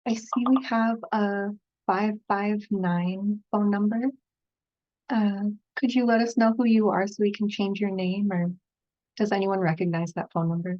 I see we have a 559 phone number. Could you let us know who you are so we can change your name, or does anyone recognize that phone number?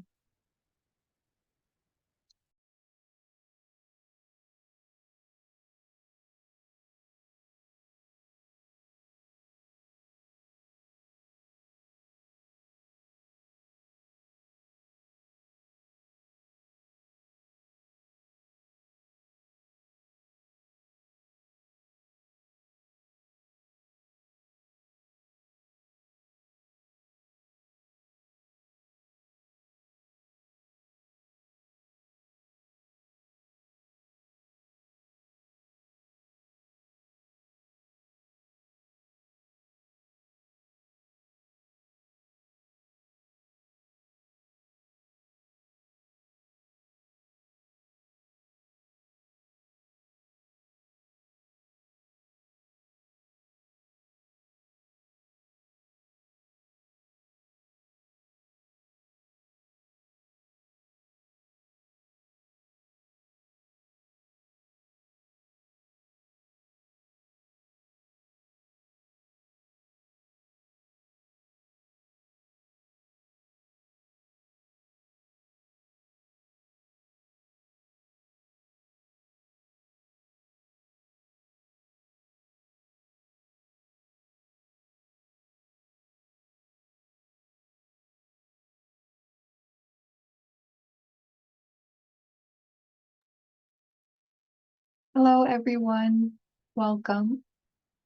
Hello, everyone. Welcome.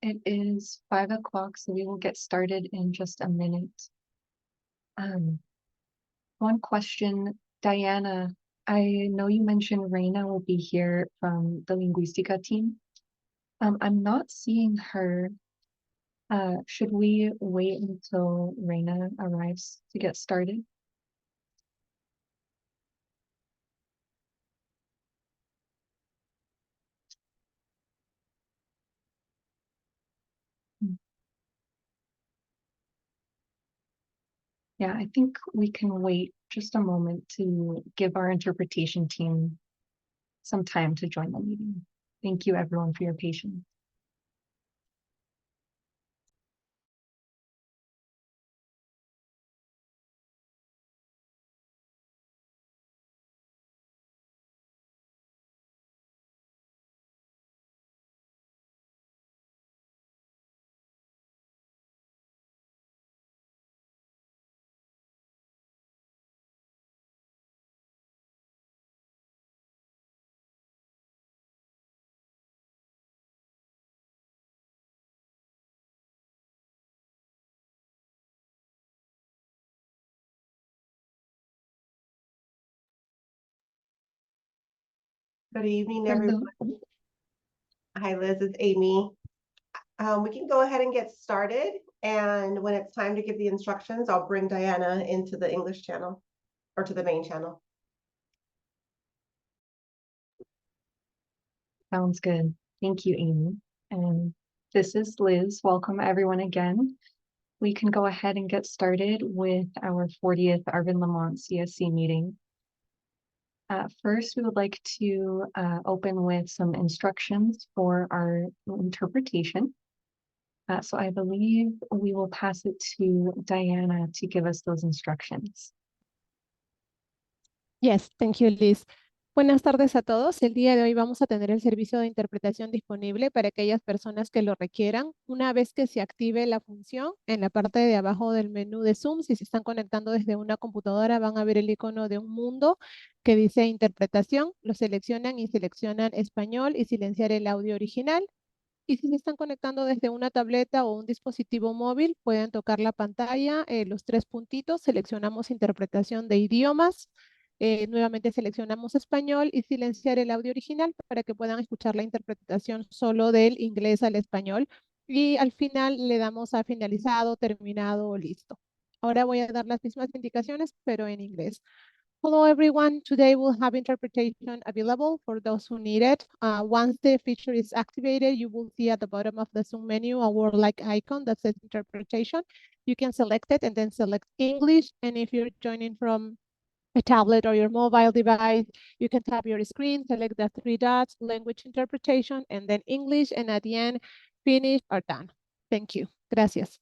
It is 5 o'clock, so we will get started in just a minute. One question, Diana, I know you mentioned Reina will be here from the Linguistica team. I'm not seeing her. Should we wait until Reina arrives to get started? Yeah, I think we can wait just a moment to give our interpretation team some time to join the meeting. Thank you, everyone, for your patience. Good evening, Hello. everyone. Hi, Liz, it's Amy. We can go ahead and get started. And when it's time to give the instructions, I'll bring Diana into the English channel or to the main channel. Sounds good. Thank you, Amy. And this is Liz. Welcome, everyone, again. We can go ahead and get started with our 40th Arvin Lamont CSC meeting. First, we would like to open with some instructions for our interpretation. So I believe we will pass it to Diana to give us those instructions. Yes, thank you, Liz. Buenas tardes a todos. El día de hoy vamos a tener el servicio de interpretación disponible para aquellas personas que lo requieran. Una vez que se active la función, en la parte de abajo del menú de Zoom, si se están conectando desde una computadora, van a ver el icono de un mundo que dice interpretación. Lo seleccionan y seleccionan español y silenciar el audio original. Y si se están conectando desde una tableta o un dispositivo móvil, pueden tocar la pantalla, los tres puntitos, seleccionamos interpretación de idiomas. Nuevamente seleccionamos español y silenciar el audio original para que puedan escuchar la interpretación solo del inglés al español. Y al final le damos a finalizado, terminado o listo. Ahora voy a dar las mismas indicaciones, pero en inglés. Hello, everyone. Today we'll have interpretation available for those who need it. Once the feature is activated, you will see at the bottom of the Zoom menu a word-like icon that says interpretation. You can select it and then select English. And if you're joining from a tablet or your mobile device, you can tap your screen, select the three dots, language interpretation, and then English, and at the end, finish or done. Thank you. Gracias.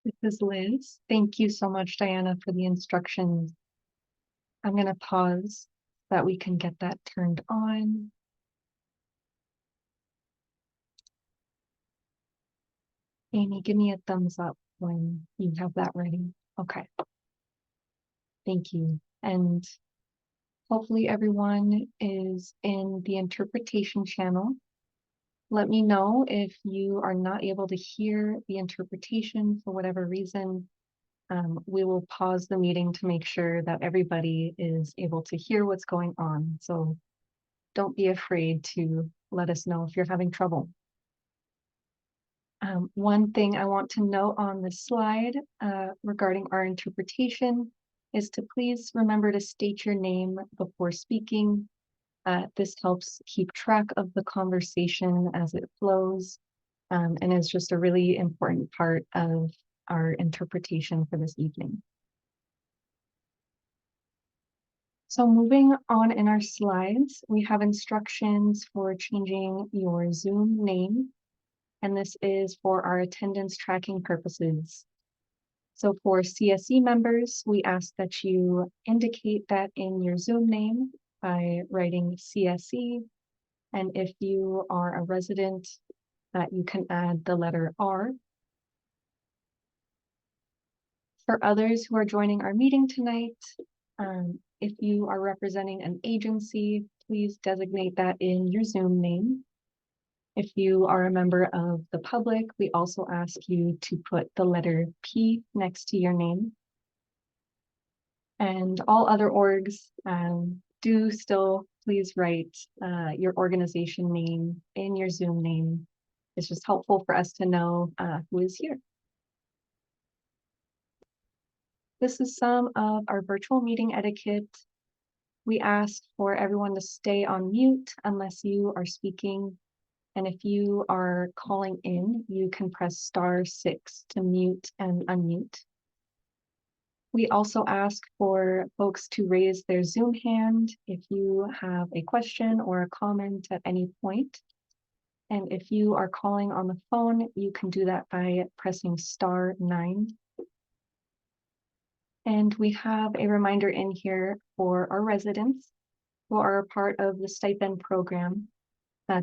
This is Liz. Thank you so much, Diana, for the instructions. I'm going to pause so that we can get that turned on. Amy, give me a thumbs up when you have that ready. Okay. Thank you. And hopefully everyone is in the interpretation channel. Let me know if you are not able to hear the interpretation for whatever reason. We will pause the meeting to make sure that everybody is able to hear what's going on. So don't be afraid to let us know if you're having trouble. One thing I want to note on this slide regarding our interpretation is to please remember to state your name before speaking. This helps keep track of the conversation as it flows, and is just a really important part of our interpretation for this evening. So moving on in our slides, we have instructions for changing your Zoom name, and this is for our attendance tracking purposes. So for CSC members, we ask that you indicate that in your Zoom name by writing CSC. And if you are a resident, that you can add the letter R. For others who are joining our meeting tonight, if you are representing an agency, please designate that in your Zoom name. If you are a member of the public, we also ask you to put the letter P next to your name. And all other orgs, do still please write your organization name in your Zoom name. It's just helpful for us to know who is here. This is some of our virtual meeting etiquette. We ask for everyone to stay on mute unless you are speaking. And if you are calling in, you can press *6 to mute and unmute. We also ask for folks to raise their Zoom hand if you have a question or a comment at any point. And if you are calling on the phone, you can do that by pressing *9. And we have a reminder in here for our residents who are a part of the stipend program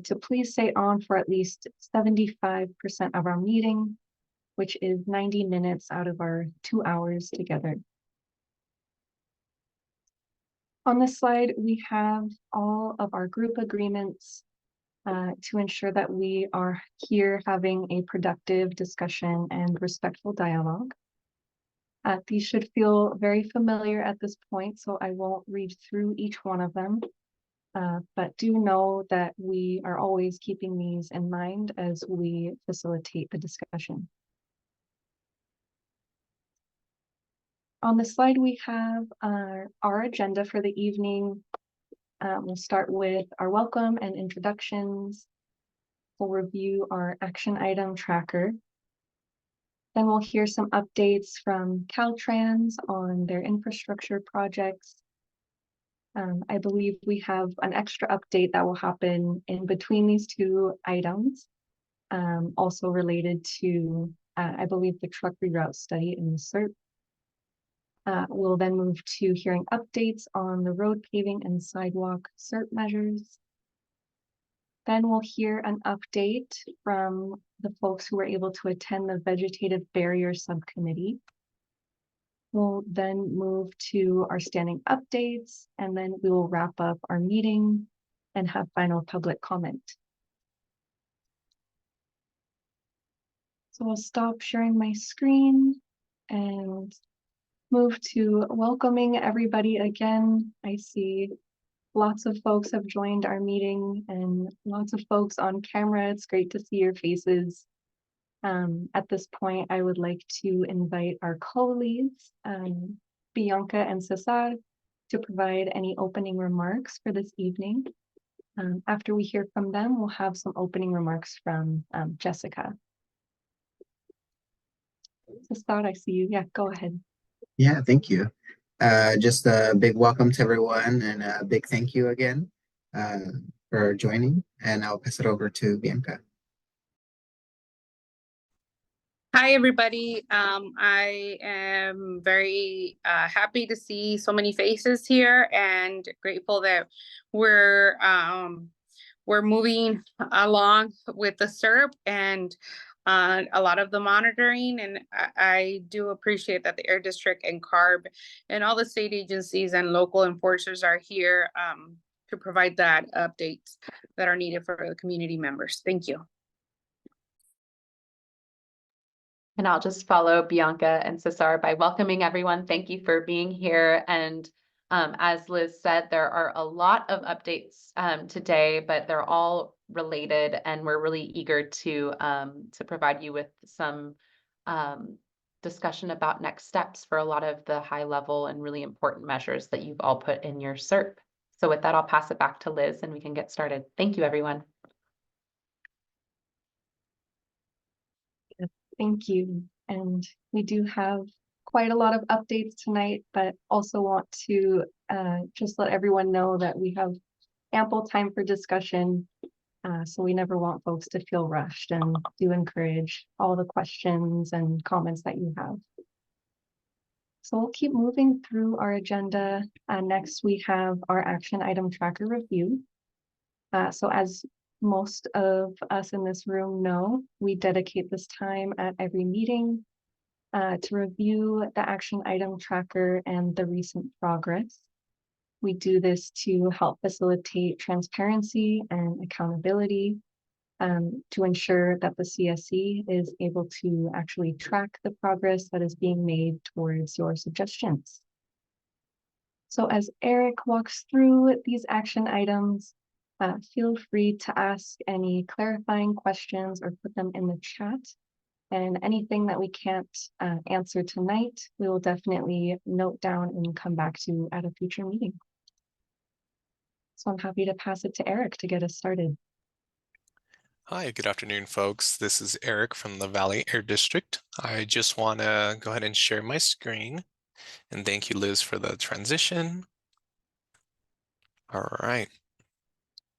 to please stay on for at least 75% of our meeting, which is 90 minutes out of our 2 hours together. On this slide, we have all of our group agreements to ensure that we are here having a productive discussion and respectful dialogue. These should feel very familiar at this point, so I won't read through each one of them. But do know that we are always keeping these in mind as we facilitate the discussion. On the slide, we have our agenda for the evening. We'll start with our welcome and introductions. We'll review our action item tracker. Then we'll hear some updates from Caltrans on their infrastructure projects. I believe we have an extra update that will happen in between these two items, also related to, I believe, the truck reroute study in the CERT. We'll then move to hearing updates on the road paving and sidewalk CERT measures. Then we'll hear an update from the folks who were able to attend the Vegetative Barrier Subcommittee. We'll then move to our standing updates, and then we will wrap up our meeting and have final public comment. So I'll stop sharing my screen and move to welcoming everybody again. I see lots of folks have joined our meeting and lots of folks on camera. It's great to see your faces. At this point, I would like to invite our co-leads, Bianca and Cesar, to provide any opening remarks for this evening. After we hear from them, we'll have some opening remarks from Jessica. Cesar, I see you. Yeah, go ahead. Yeah, thank you. Just a big welcome to everyone and a big thank you again uh, for joining. And I'll pass it over to Bianca. Hi, everybody. I am very happy to see so many faces here and grateful that we're moving along with the SERP and a lot of the monitoring. And I do appreciate that the Air District and CARB and all the state agencies and local enforcers are here to provide that updates that are needed for the community members. Thank you. And I'll just follow Bianca and Cesar by welcoming everyone. Thank you for being here. And as Liz said, there are a lot of updates today, but they're all related, and we're really eager to provide you with some discussion about next steps for a lot of the high level and really important measures that you've all put in your SERP. So with that, I'll pass it back to Liz and we can get started. Thank you, everyone. Thank you. And we do have quite a lot of updates tonight, but also want to just let everyone know that we have ample time for discussion. So we never want folks to feel rushed, and do encourage all the questions and comments that you have. So we'll keep moving through our agenda. Next, we have our action item tracker review. So as most of us in this room know, we dedicate this time at every meeting to review the action item tracker and the recent progress. We do this to help facilitate transparency and accountability to ensure that the CSC is able to actually track the progress that is being made towards your suggestions. So as Eric walks through these action items, feel free to ask any clarifying questions or put them in the chat. And anything that we can't answer tonight, we will definitely note down and come back to at a future meeting. So I'm happy to pass it to Eric to get us started. Hi, good afternoon, folks. This is Eric from the Valley Air District. I just want to go ahead and share my screen. And thank you, Liz, for the transition. All right.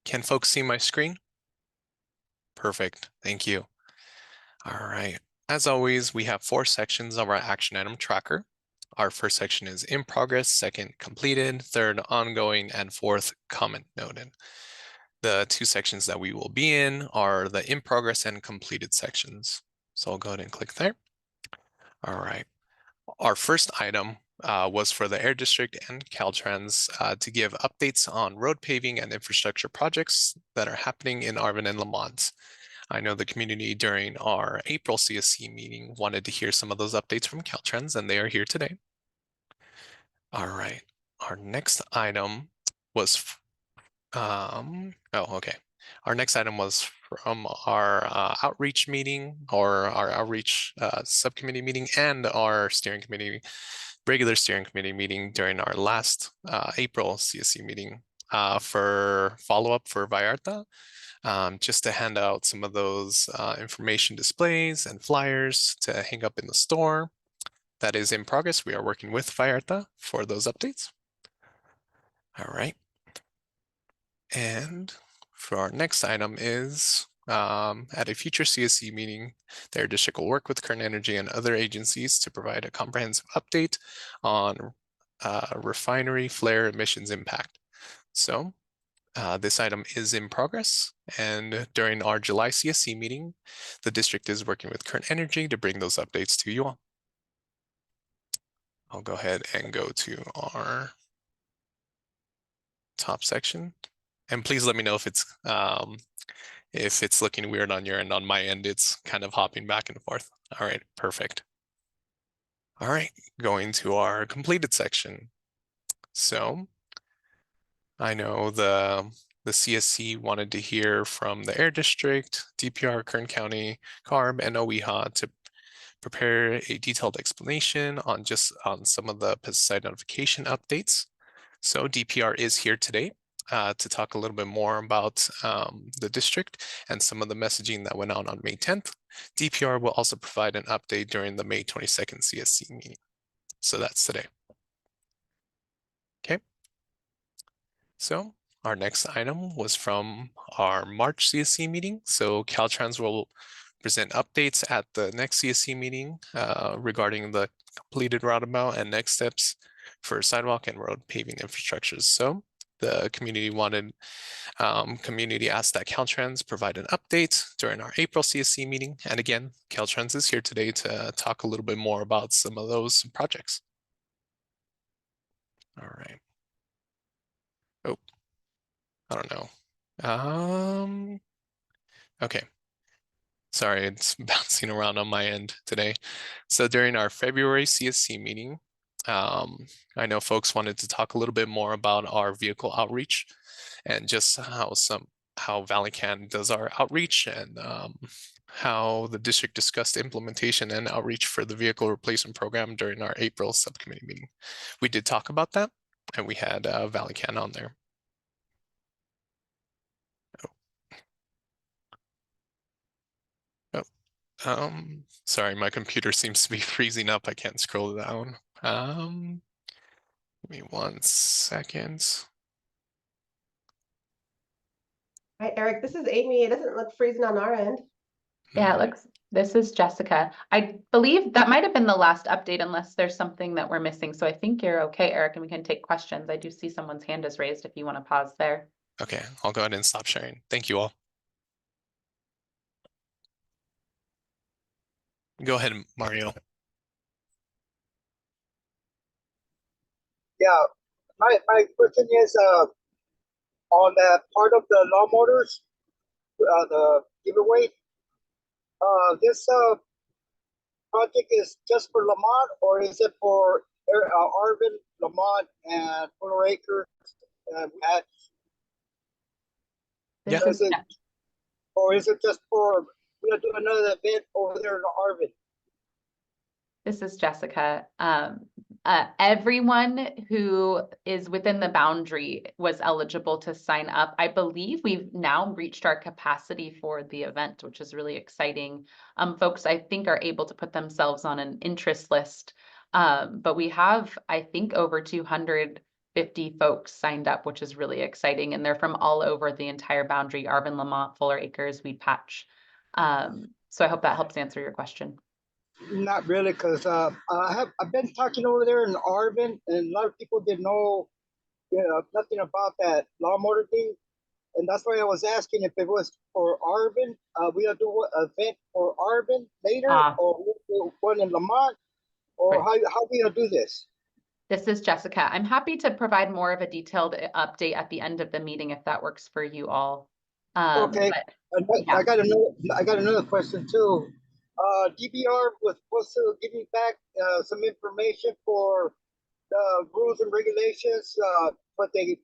Can folks see my screen? Perfect. Thank you. All right. As always, we have 4 sections of our action item tracker. Our first section is in progress, second completed, third ongoing, and fourth comment noted. The 2 sections that we will be in are the in progress and completed sections. So I'll go ahead and click there. All right. Our first item was for the Air District and Caltrans to give updates on road paving and infrastructure projects that are happening in Arvin and Lamont. I know the community during our April CSC meeting wanted to hear some of those updates from Caltrans, and they are here today. All right, our next item was, Our next item was from our outreach meeting, or our outreach subcommittee meeting, and our steering committee, regular steering committee meeting during our last April CSC meeting for follow-up for Vallarta, just to hand out some of those information displays and flyers to hang up in the store. That is in progress. We are working with Vallarta for those updates. All right. And for our next item is at a future CSC meeting, their district will work with Kern Energy and other agencies to provide a comprehensive update on refinery flare emissions impact. So this item is in progress, and during our July CSC meeting, the district is working with Kern Energy to bring those updates to you all. I'll go ahead and go to our top section, and please let me know if it's looking weird on your end. On my end, it's kind of hopping back and forth. All right, perfect. All right, going to our completed section. So I know the CSC wanted to hear from the Air District, DPR, Kern County, CARB, and OEHA to prepare a detailed explanation on some of the pesticide notification updates. So DPR is here today. to talk a little bit more about the district and some of the messaging that went out on May 10th. DPR will also provide an update during the May 22nd CSC meeting. So that's today. Okay. So our next item was from our March CSC meeting. So Caltrans will present updates at the next CSC meeting regarding the completed roundabout and next steps for sidewalk and road paving infrastructures. So the community asked that Caltrans provide an update during our April CSC meeting. And again, Caltrans is here today to talk a little bit more about some of those projects. All right. Oh, I don't know. Okay. Sorry, it's bouncing around on my end today. So during our February CSC meeting, I know folks wanted to talk a little bit more about our vehicle outreach and just how ValleyCan does our outreach and how the district discussed implementation and outreach for the vehicle replacement program during our April subcommittee meeting. We did talk about that, and we had ValleyCan on there. Sorry, my computer seems to be freezing up. I can't scroll down. Give me 1 second. Hi, Eric, this is Amy. It doesn't look freezing on our end. Yeah, it looks, this is Jessica. I believe that might have been the last update unless there's something that we're missing. So I think you're okay, Eric, and we can take questions. I do see someone's hand is raised if you want to pause there. Okay, I'll go ahead and stop sharing. Thank you all. Go ahead, Mario. Yeah, my question is on that part of the lawn motors, the giveaway. This project is just for Lamont, or is it for Arvin, Lamont, and Fuller Acres and Hatch? This Yeah. is Or is it just for, we're gonna do another event over there in Arvin? This is Jessica. Everyone who is within the boundary was eligible to sign up. I believe we've now reached our capacity for the event, which is really exciting. Folks, I think, are able to put themselves on an interest list. But we have, I think, over 250 folks signed up, which is really exciting. And they're from all over the entire boundary, Arvin, Lamont, Fuller Acres, Weed Patch. So I hope that helps answer your question. Not really, because I've been talking over there in Arvin, and a lot of people didn't know, nothing about that lawnmower thing, and that's why I was asking if it was for Arvin. We'll do an event for Arvin later, or we'll do one in Lamont, or Right. how we gonna do this? This is Jessica. I'm happy to provide more of a detailed update at the end of the meeting if that works for you all. Okay. Yeah. I got another question too. DBR was supposed to give me back some information for the rules and regulations, what they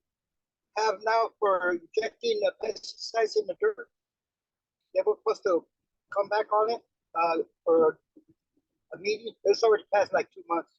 have now for injecting the pesticides in the dirt. They were supposed to come back on it for a meeting. It's already passed like 2 months.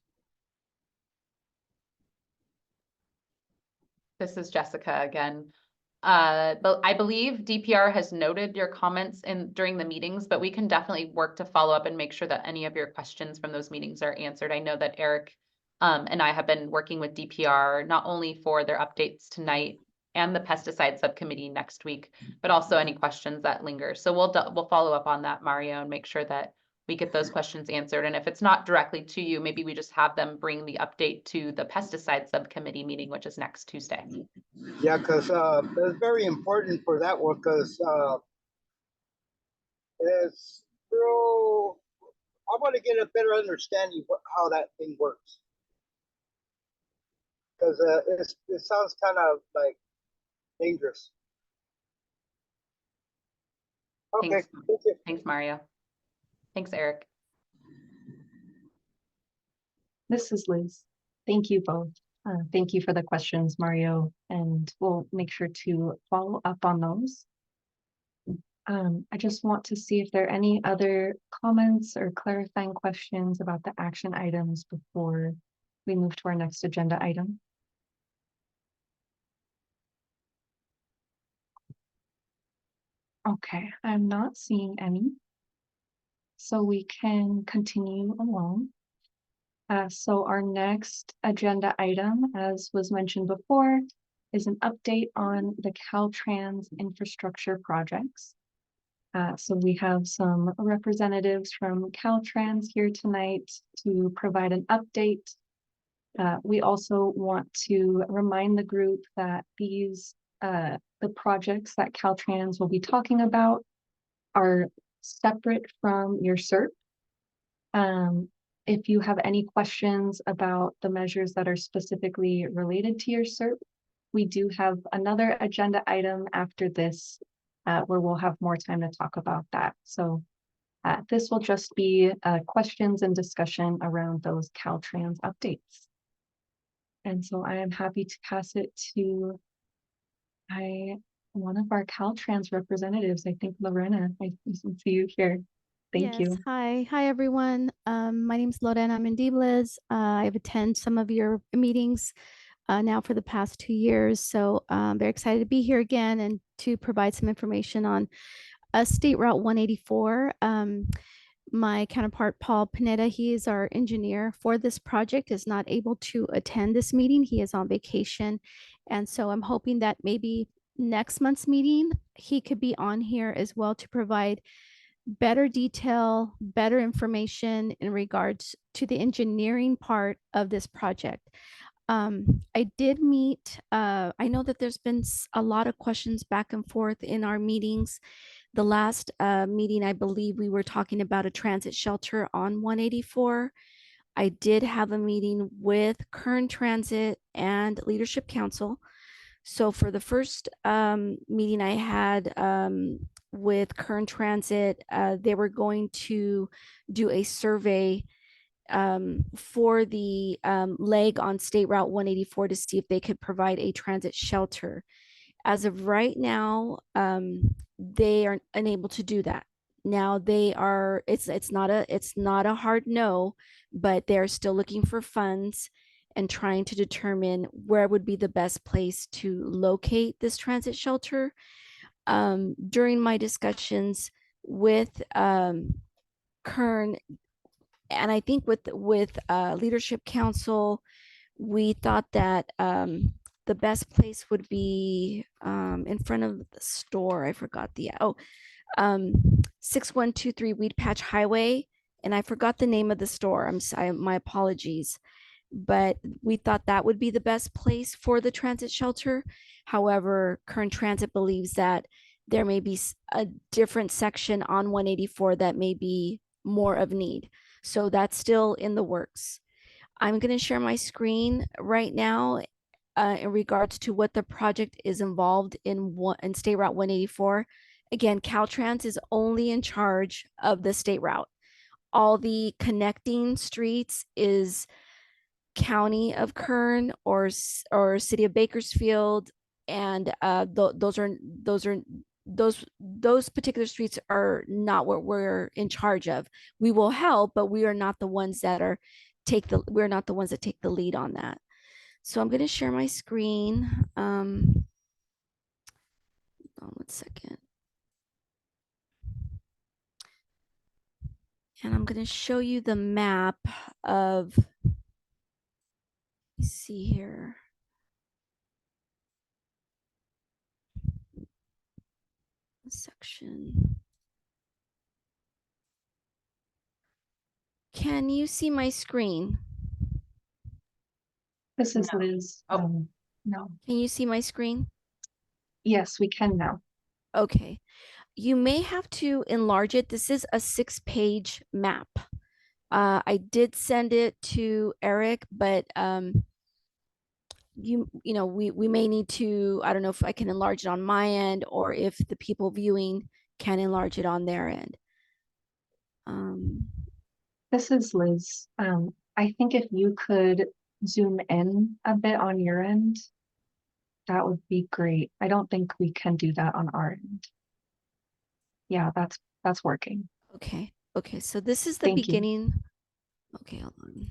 This is Jessica again. But I believe DPR has noted your comments during the meetings, but we can definitely work to follow up and make sure that any of your questions from those meetings are answered. I know that Eric and I have been working with DPR not only for their updates tonight and the pesticide subcommittee next week, but also any questions that linger. So we'll follow up on that, Mario, and make sure that we get those questions answered. And if it's not directly to you, maybe we just have them bring the update to the pesticide subcommittee meeting, which is next Tuesday. Yeah, because it's very important for that one, because it's real. I want to get a better understanding of how that thing works, because it sounds kind of like dangerous. Okay, Thanks. thank you. Thanks, Mario. Thanks, Eric. This is Liz. Thank you both. Thank you for the questions, Mario, and we'll make sure to follow up on those. I just want to see if there are any other comments or clarifying questions about the action items before we move to our next agenda item. Okay, I'm not seeing any. So we can continue along. So our next agenda item, as was mentioned before, is an update on the Caltrans infrastructure projects. So we have some representatives from Caltrans here tonight to provide an update. We also want to remind the group that the projects that Caltrans will be talking about are separate from your CERP. If you have any questions about the measures that are specifically related to your CERP, we do have another agenda item after this where we'll have more time to talk about that. So this will just be questions and discussion around those Caltrans updates. And so I am happy to pass it to one of our Caltrans representatives, I think Lorena. I see you here. Thank you. Hi everyone. My name is Lorena Mendibles. I've attended some of your meetings now for the past 2 years. So I'm very excited to be here again and to provide some information on State Route 184. My counterpart, Paul Pineda, he is our engineer for this project, is not able to attend this meeting. He is on vacation. And so I'm hoping that maybe next month's meeting, he could be on here as well to provide better detail, better information in regards to the engineering part of this project. I did meet, I know that there's been a lot of questions back and forth in our meetings. The last meeting, I believe we were talking about a transit shelter on 184. I did have a meeting with Kern Transit and Leadership Council. So for the first meeting I had with Kern Transit, they were going to do a survey for the leg on State Route 184 to see if they could provide a transit shelter. As of right now, they are unable to do that. Now they are, it's not a hard no, but they're still looking for funds and trying to determine where would be the best place to locate this transit shelter. During my discussions with Kern, and I think with Leadership Council, we thought that the best place would be in front of the store. I forgot the 6123 Weed Patch Highway, and I forgot the name of the store. My apologies, but we thought that would be the best place for the transit shelter. However, Kern Transit believes that there may be a different section on 184 that may be more of need. So that's still in the works. I'm going to share my screen right now in regards to what the project is involved in State Route 184. Again, Caltrans is only in charge of the state route. All the connecting streets is County of Kern or City of Bakersfield, and those particular streets are not what we're in charge of. We will help, but we are not the ones that take the lead on that. So I'm going to share my screen. Hold on 1 second. And I'm going to show you the map of, let's see here. Section. Can you see my screen? This is No. Liz. Oh. No. Can you see my screen? Yes, we can now. Okay. You may have to enlarge it. This is a 6-page map. I did send it to Eric, but we may need to, I don't know if I can enlarge it on my end or if the people viewing can enlarge it on their end. This is Liz. I think if you could zoom in a bit on your end, that would be great. I don't think we can do that on our end. Yeah, that's working. Okay. So this is the Thank you. beginning. Okay, hold on.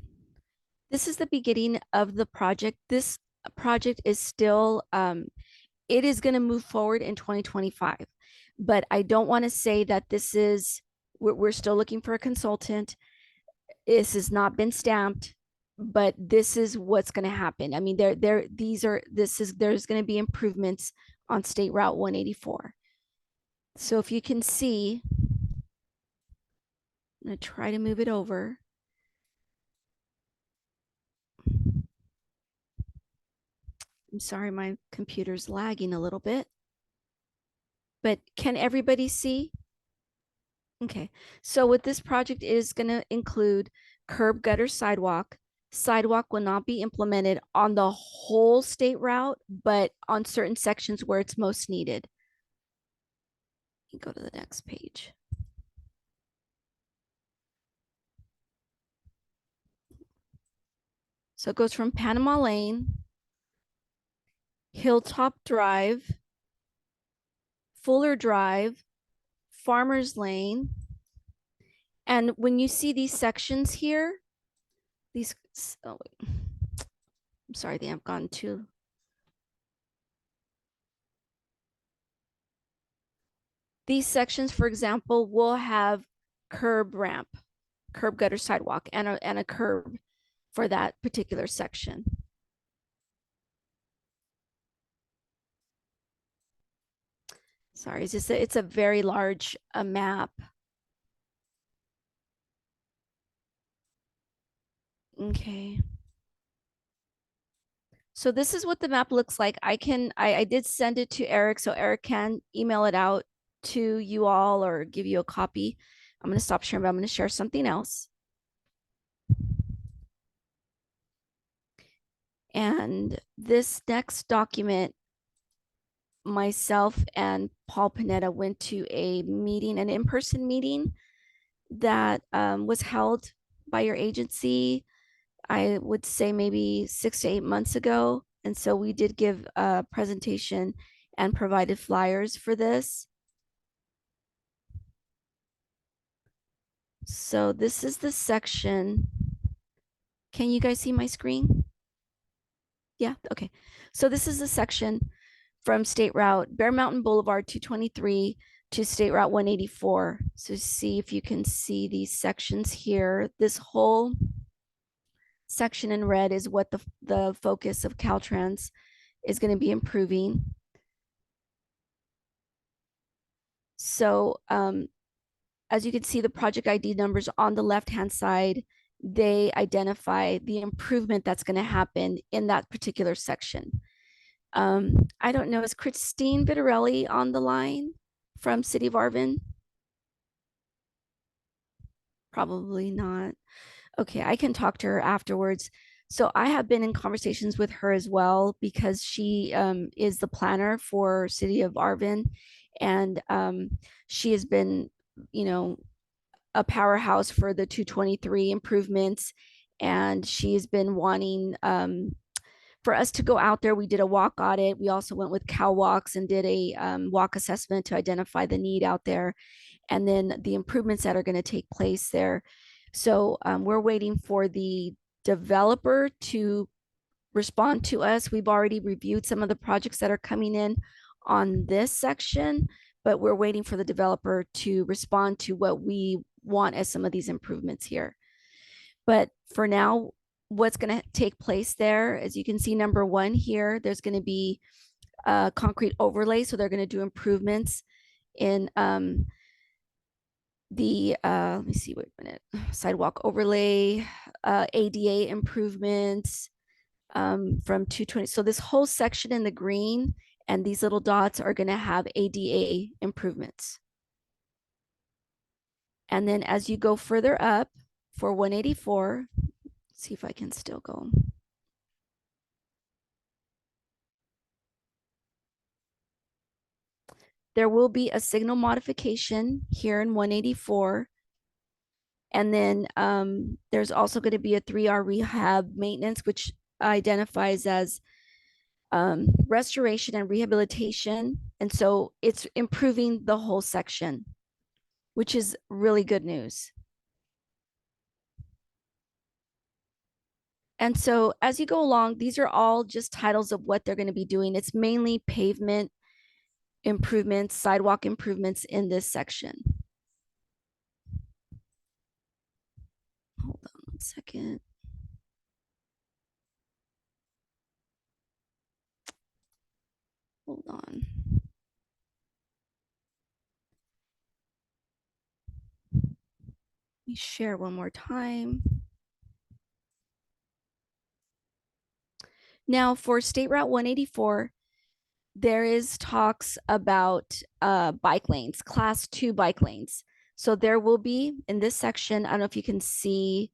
This is the beginning of the project. This project is still, it is going to move forward in 2025. but I don't want to say that this is, we're still looking for a consultant. This has not been stamped, but this is what's going to happen. I mean, there's going to be improvements on State Route 184. So if you can see, I'm going to try to move it over. I'm sorry, my computer's lagging a little bit. But can everybody see? Okay, so what this project is going to include curb, gutter, sidewalk. Sidewalk will not be implemented on the whole state route, but on certain sections where it's most needed. Go to the next page. So it goes from Panama Lane, Hilltop Drive, Fuller Drive, Farmers Lane. And when you see these sections here, these, oh wait, I'm sorry, they have gone too. These sections, for example, will have curb ramp, curb gutter sidewalk, and a curb for that particular section. Sorry, it's a very large map. Okay. So this is what the map looks like. I did send it to Eric, so Eric can email it out to you all or give you a copy. I'm going to stop sharing, but I'm going to share something else. And this next document, myself and Paul Panetta went to a meeting, an in-person meeting that was held by your agency, I would say maybe 6 to 8 months ago. And so we did give a presentation and provided flyers for this. So this is the section. Can you guys see my screen? Yeah, okay. So this is the section from State Route Bear Mountain Boulevard 223 to State Route 184. So see if you can see these sections here. This whole section in red is what the focus of Caltrans is going to be improving. So as you can see, the project ID numbers on the left-hand side, they identify the improvement that's going to happen in that particular section. I don't know, is Christine Vitarelli on the line from City of Arvin? Probably not. Okay, I can talk to her afterwards. So I have been in conversations with her as well because she is the planner for City of Arvin, and she has been, you know, a powerhouse for the 223 improvements, and she's been wanting for us to go out there. We did a walk audit. We also went with cow walks and did a walk assessment to identify the need out there, and then the improvements that are going to take place there. So we're waiting for the developer to respond to us. We've already reviewed some of the projects that are coming in on this section, but we're waiting for the developer to respond to what we want as some of these improvements here. But for now, what's going to take place there, as you can see, number one here, there's going to be a concrete overlay. So they're going to do improvements in let me see, wait a minute, sidewalk overlay, ADA improvements from 220. So this whole section in the green and these little dots are going to have ADA improvements. And then as you go further up for 184, let's see if I can still go. There will be a signal modification here in 184. And then there's also going to be a 3R rehab maintenance, which identifies as restoration and rehabilitation. And so it's improving the whole section, which is really good news. And so as you go along, these are all just titles of what they're going to be doing. It's mainly pavement improvements, sidewalk improvements in this section. Hold on 1 second. Hold on. Let me share one more time. Now for State Route 184, there is talks about bike lanes, class 2 bike lanes. So there will be in this section, I don't know if you can see,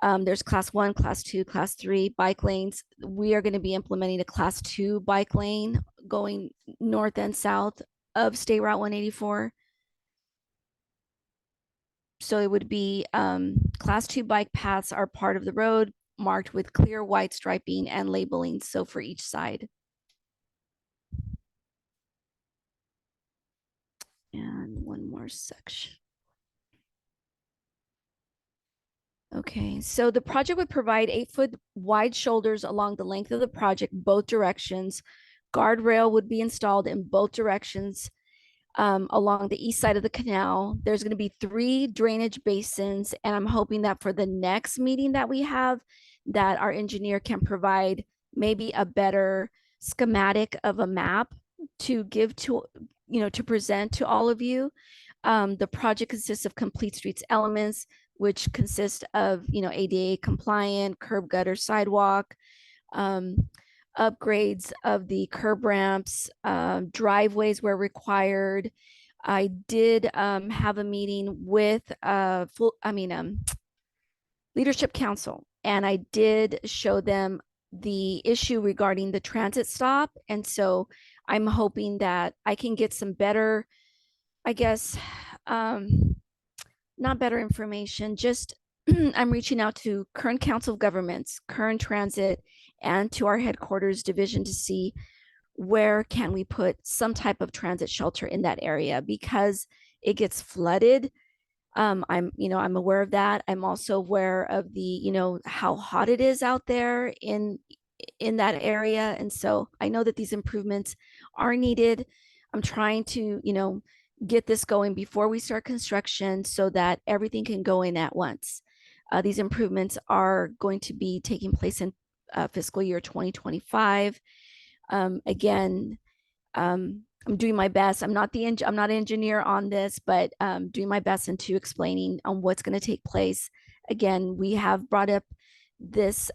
there's class 1, class 2, class 3 bike lanes. We are going to be implementing a class 2 bike lane going north and south of State Route 184. So it would be class 2 bike paths are part of the road marked with clear white striping and labeling. So for each side. And one more section. Okay, so the project would provide 8-foot wide shoulders along the length of the project, both directions. Guardrail would be installed in both directions along the east side of the canal. There's going to be 3 drainage basins, and I'm hoping that for the next meeting that we have, that our engineer can provide maybe a better schematic of a map to give to, to present to all of you. The project consists of complete streets elements, which consist of, ADA compliant, curb gutter sidewalk, upgrades of the curb ramps, driveways where required. I did have a meeting with Leadership Council, and I did show them the issue regarding the transit stop. And so I'm hoping that I can get some better, I guess, not better information, just I'm reaching out to Kern Council of Governments, Kern Transit, and to our headquarters division to see where can we put some type of transit shelter in that area, because it gets flooded. I'm aware of that. I'm also aware of the, how hot it is out there in that area. And so I know that these improvements are needed. I'm trying to, get this going before we start construction so that everything can go in at once. These improvements are going to be taking place in fiscal year 2025. Again, I'm doing my best. I'm not an engineer on this, but doing my best into explaining on what's going to take place. Again, we have brought up this.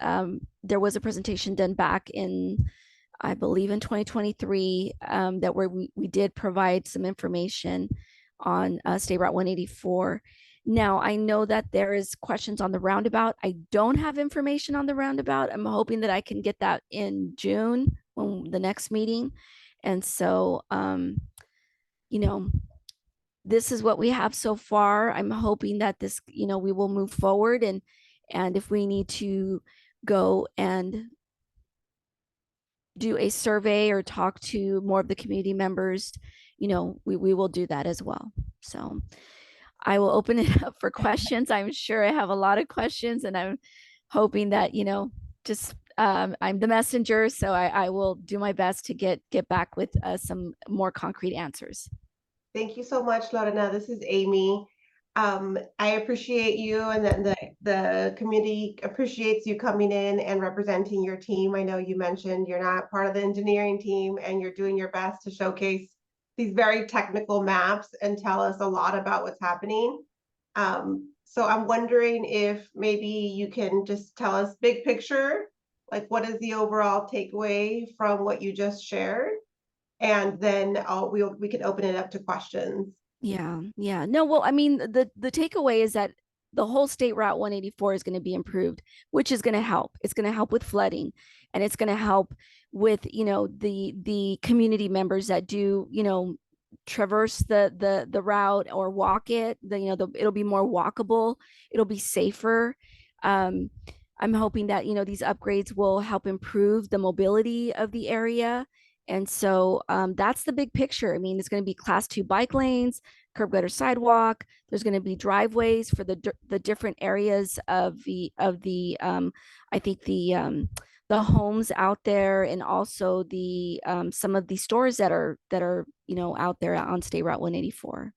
There was a presentation done back in, I believe, in 2023 that where we did provide some information on State Route 184. Now, I know that there is questions on the roundabout. I don't have information on the roundabout. I'm hoping that I can get that in June when the next meeting. And so, this is what we have so far. I'm hoping that this, we will move forward, and if we need to go and do a survey or talk to more of the community members, we will do that as well. So I will open it up for questions. I'm sure I have a lot of questions, and I'm hoping that, just I'm the messenger, so I will do my best to get back with some more concrete answers. Thank you so much, Lorena. This is Amy. I appreciate you, and then the community appreciates you coming in and representing your team. I know you mentioned you're not part of the engineering team, and you're doing your best to showcase these very technical maps and tell us a lot about what's happening. So I'm wondering if maybe you can just tell us big picture, like what is the overall takeaway from what you just shared? And then we can open it up to questions. Yeah. No, well, I mean, the takeaway is that the whole State Route 184 is going to be improved, which is going to help. It's going to help with flooding, and it's going to help with, the community members that do, traverse the route or walk it. It'll be more walkable. It'll be safer. I'm hoping that, these upgrades will help improve the mobility of the area. And so that's the big picture. I mean, it's going to be class 2 bike lanes, curb gutter sidewalk. There's going to be driveways for the different areas of the I think the the homes out there and also the some of the stores that are out there on State Route 184.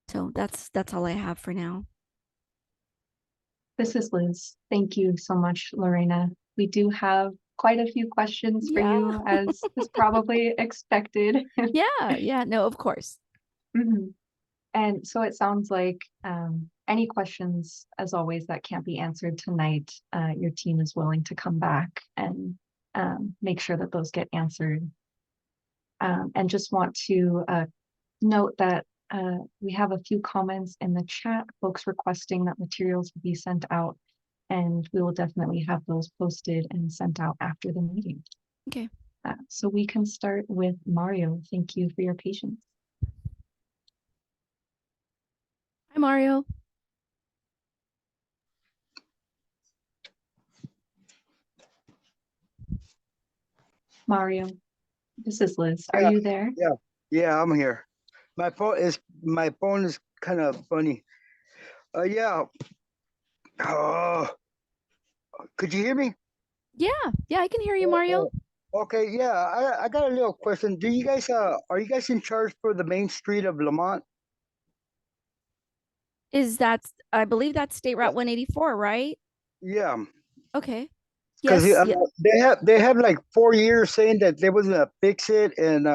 So that's all I have for now. This is Liz. Thank you so much, Lorena. We do have quite a few questions for you, as is probably expected. Yeah, no, of course. Mhm. And so it sounds like any questions, as always, that can't be answered tonight, your team is willing to come back and make sure that those get answered. And just want to note that we have a few comments in the chat, folks requesting that materials be sent out, and we will definitely have those posted and sent out after the meeting. Okay. So we can start with Mario. Thank you for your patience. Hi, Mario. Mario, this is Liz. Are Yeah, you there? yeah, I'm here. My phone is kind of funny. Yeah. Oh, could you hear me? Yeah, I can hear you, Mario. Okay, yeah. I got a little question. Do you guys are you guys in charge for the main street of Lamont? I believe that's State Route 184, right? Yeah. Okay. Because Yes. they have like 4 years saying that they was gonna fix it and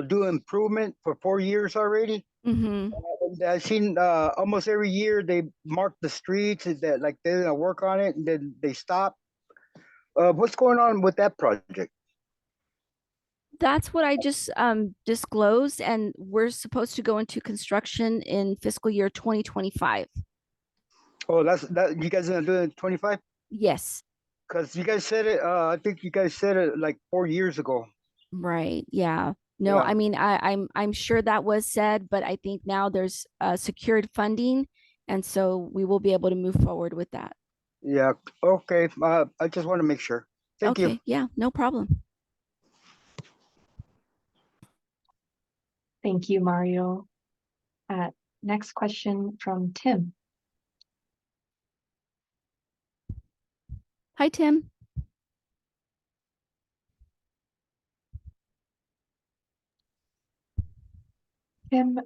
do improvement for 4 years already. Mm-hmm. I've seen almost every year they mark the streets that like they're gonna work on it and then they stop. What's going on with that project? That's what I just disclosed, and we're supposed to go into construction in fiscal year 2025. Oh, that you guys gonna do it in 25? Yes. Because you guys said it. I think you guys said it like 4 years ago. Right. Yeah. No, Yeah. I mean, I'm sure that was said, but I think now there's secured funding, and so we will be able to move forward with that. Yeah. Okay. I just want to make sure. Thank you. Okay. Yeah, no problem. Thank you, Mario. Next question from Tim. Hi, Tim. Tim,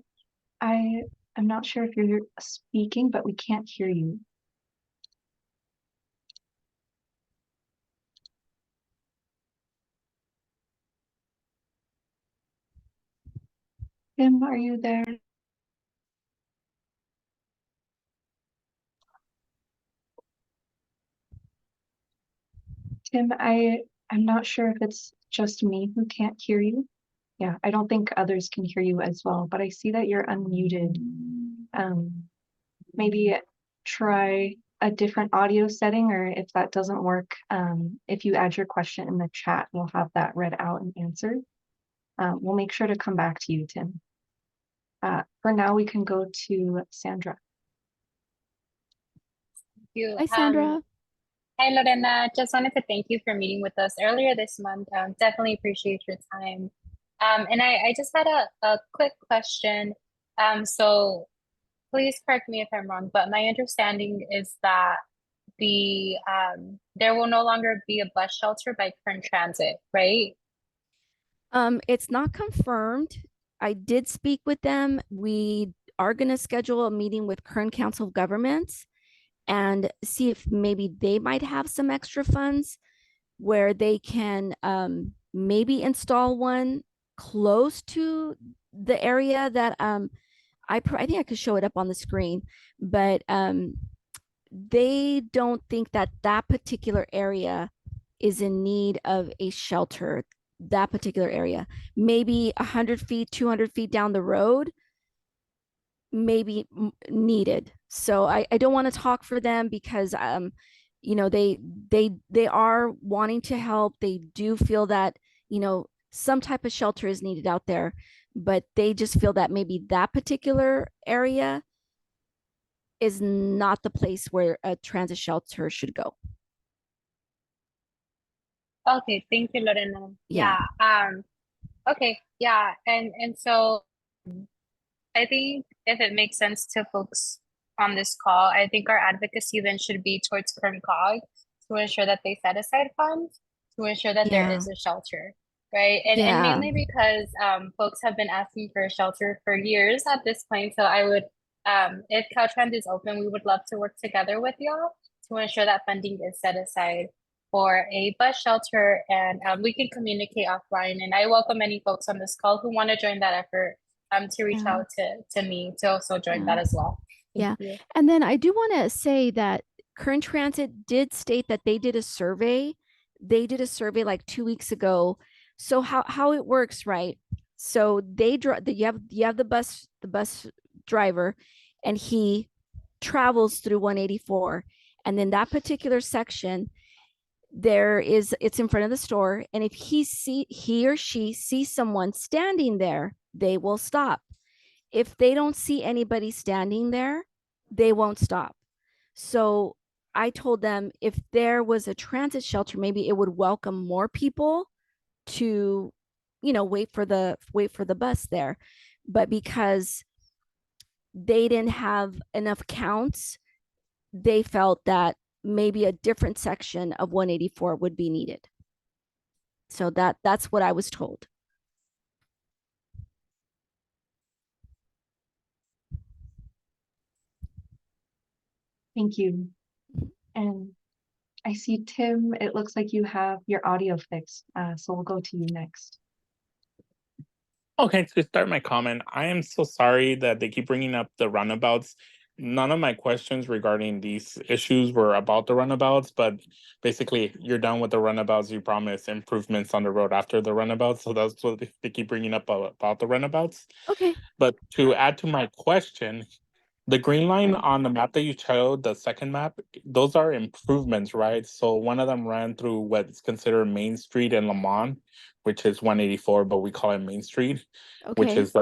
I'm not sure if you're speaking, but we can't hear you. Tim, are you there? Tim, I'm not sure if it's just me who can't hear you. Yeah, I don't think others can hear you as well, but I see that you're unmuted. Maybe try a different audio setting, or if that doesn't work, if you add your question in the chat, we'll have that read out and answered. We'll make sure to come back to you, Tim. For now, we can go to Sandra. Thank you. Hi, Sandra. Hi, Lorena. Just wanted to thank you for meeting with us earlier this month. Definitely appreciate your time. And I just had a quick question. So please correct me if I'm wrong, but my understanding is that there will no longer be a bus shelter by Current Transit, right? It's not confirmed. I did speak with them. We are going to schedule a meeting with Kern Council of Governments and see if maybe they might have some extra funds where they can maybe install one close to the area that I think I could show it up on the screen, but they don't think that that particular area is in need of a shelter. That particular area, maybe 100 feet, 200 feet down the road, maybe needed. So I don't want to talk for them because they are wanting to help. They do feel that some type of shelter is needed out there, but they just feel that maybe that particular area is not the place where a transit shelter should go. Okay, thank you, Lorena. Yeah. Okay, yeah, and so I think if it makes sense to folks on this call, I think our advocacy then should be towards COG to ensure that they set aside funds to ensure that there Yeah. is a shelter, right? And Yeah. mainly because folks have been asking for a shelter for years at this point. So I would, if Caltrans is open, we would love to work together with y'all to ensure that funding is set aside for a bus shelter, and we can communicate offline. And I welcome any folks on this call who want to join that effort to reach Yeah. out to me to also join that as well. Thank you. And then I do want to say that Current Transit did state that they did a survey. They did a survey like 2 weeks ago. So how it works, right? So they you have the bus driver, and he travels through 184, and then that particular section, it's in front of the store, and if he or she sees someone standing there, they will stop. If they don't see anybody standing there, they won't stop. So I told them if there was a transit shelter, maybe it would welcome more people to, wait for the bus there. But because they didn't have enough counts, they felt that maybe a different section of 184 would be needed. So that's what I was told. Thank you. And I see Tim, it looks like you have your audio fixed, so we'll go to you next. Okay, to start my comment, I am so sorry that they keep bringing up the runabouts. None of my questions regarding these issues were about the runabouts, but basically, you're done with the runabouts. You promise improvements on the road after the runabouts, so that's what they keep bringing up about the runabouts. Okay. But to add to my question, the green line on the map that you showed, the second map, those are improvements, right? So one of them ran through what's considered Main Street in Lamont, which is 184, but we call it Main Street, which Okay. is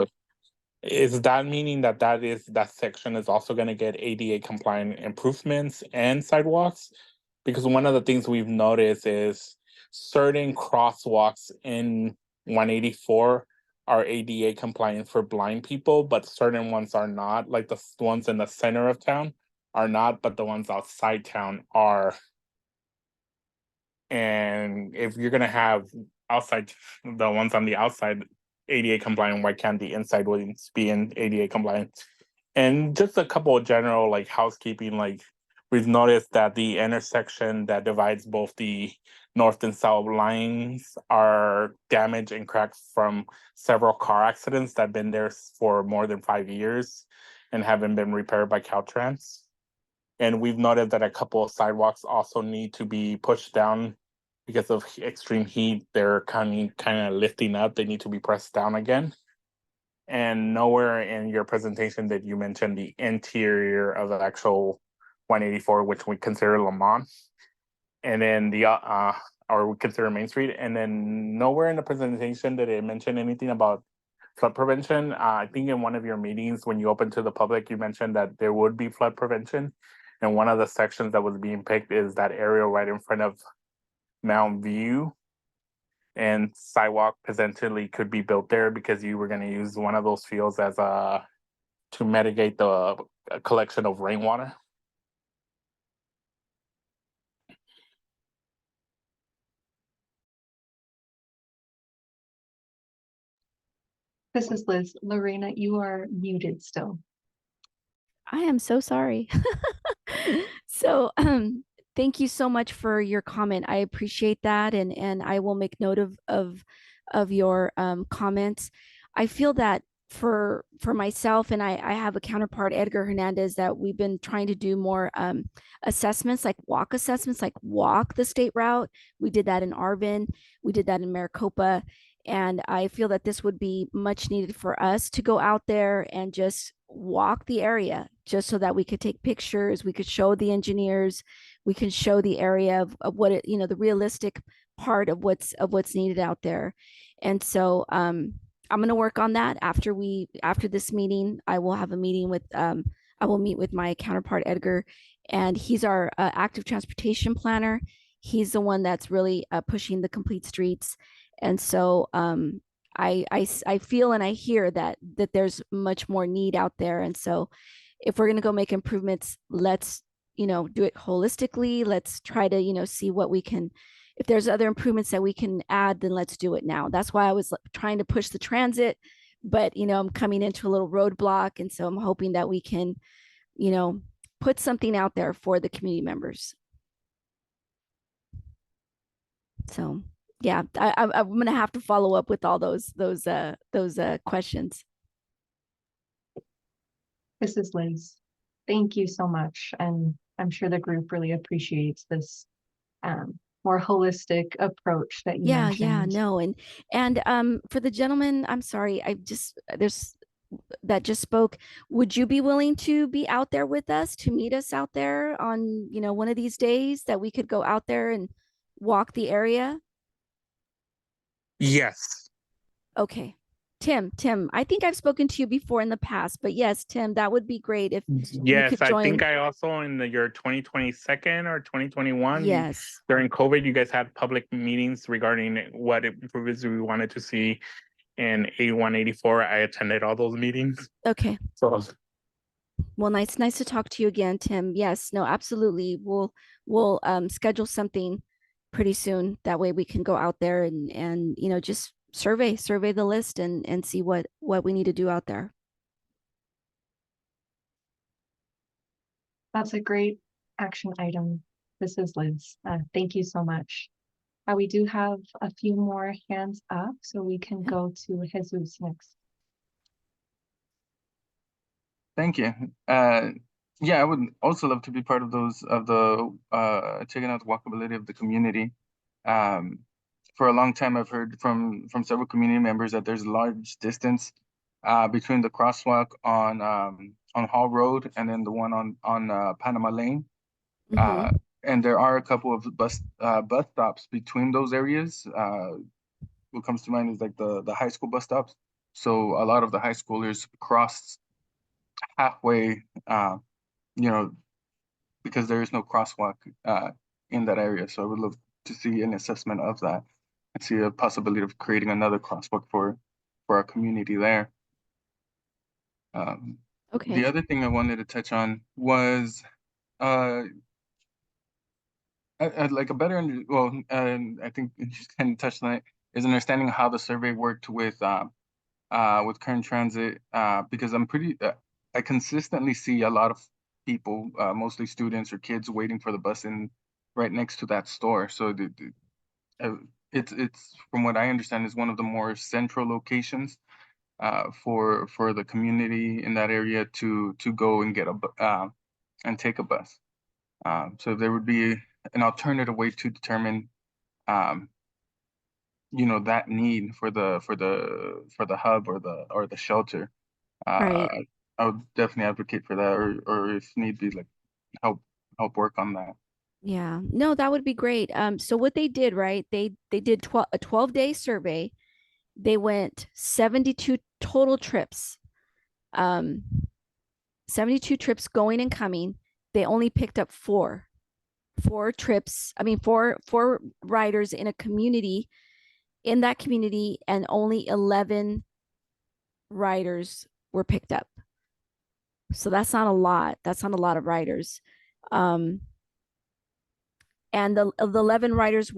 is that meaning that that section is also going to get ADA compliant improvements and sidewalks? Because one of the things we've noticed is certain crosswalks in 184 are ADA compliant for blind people, but certain ones are not, like the ones in the center of town are not, but the ones outside town are. And if you're gonna have the ones on the outside ADA compliant, why can't the inside ones be in ADA compliant? And just a couple of general like housekeeping, like we've noticed that the intersection that divides both the north and south lines are damaged and cracked from several car accidents that have been there for more than 5 years and haven't been repaired by Caltrans. And we've noted that a couple of sidewalks also need to be pushed down because of extreme heat. They're kind of lifting up. They need to be pressed down again. And nowhere in your presentation did you mention the interior of the actual 184, which we consider Lamont, and then or we consider Main Street. And then nowhere in the presentation did it mention anything about flood prevention. I think in one of your meetings when you opened to the public, you mentioned that there would be flood prevention. And one of the sections that was being picked is that area right in front of Mount View. And sidewalk potentially could be built there because you were going to use one of those fields as to mitigate the collection of rainwater. This is Liz. Lorena, you are muted still. I am so sorry. So thank you so much for your comment. I appreciate that, and I will make note of your comments. I feel that for myself, and I have a counterpart, Edgar Hernandez, that we've been trying to do more assessments, like walk the state route. We did that in Arvin, we did that in Maricopa, and I feel that this would be much needed for us to go out there and just walk the area, just so that we could take pictures, we could show the engineers, we can show the area of what it, the realistic part of what's needed out there. And so I'm going to work on that after this meeting. I will have a meeting with I will meet with my counterpart Edgar, and he's our active transportation planner. He's the one that's really pushing the complete streets. And so I feel and I hear that there's much more need out there. And so if we're going to go make improvements, let's, do it holistically. Let's try to, see what we can, if there's other improvements that we can add, then let's do it now. That's why I was trying to push the transit, but, I'm coming into a little roadblock. And so I'm hoping that we can, put something out there for the community members. So yeah, I'm going to have to follow up with all those questions. This is Liz. Thank you so much. And I'm sure the group really appreciates this more holistic approach that you mentioned. Yeah, no. And for the gentleman, I'm sorry, that just spoke, would you be willing to be out there with us, to meet us out there on, one of these days that we could go out there and walk the area? Yes. Okay. Tim, I think I've spoken to you before in the past, but yes, Tim, that would be great if yes, you could join. I think I also in the year 2022 or 2021, yes, during COVID, you guys had public meetings regarding what improvements we wanted to see in 81, 84. I attended all those meetings. Okay. So well, nice to talk to you again, Tim. Yes, no, absolutely. We'll schedule something pretty soon. That way we can go out there and just survey the list and see what we need to do out there. That's a great action item. This is Liz. Thank you so much. We do have a few more hands up, so we can go to Jesus next. Thank you. Yeah, I would also love to be part of checking out the walkability of the community. For a long time, I've heard from several community members that there's a large distance between the crosswalk on Hall Road and then the one on Panama Lane. Mm-hmm. And there are a couple of bus stops between those areas. What comes to mind is like the high school bus stops. So a lot of the high schoolers cross halfway, because there is no crosswalk in that area. So I would love to see an assessment of that and see a possibility of creating another crosswalk for our community there. Okay. The other thing I wanted to touch on was I'd like a better I think you just kind of touched on it, is understanding how the survey worked with current transit, because I consistently see a lot of people, mostly students or kids, waiting for the bus right next to that store. So it's from what I understand is one of the more central locations for the community in that area to go and get and take a bus. So there would be an alternative way to determine that need for the hub or the shelter. Right. I would definitely advocate for that, or if need be, like help work on that. Yeah, no, that would be great. So what they did, right? They did a 12-day survey. They went 72 total trips. 72 trips going and coming. They only picked up four riders in that community, and only 11 riders were picked up. So that's not a lot. That's not a lot of riders. And the 11 riders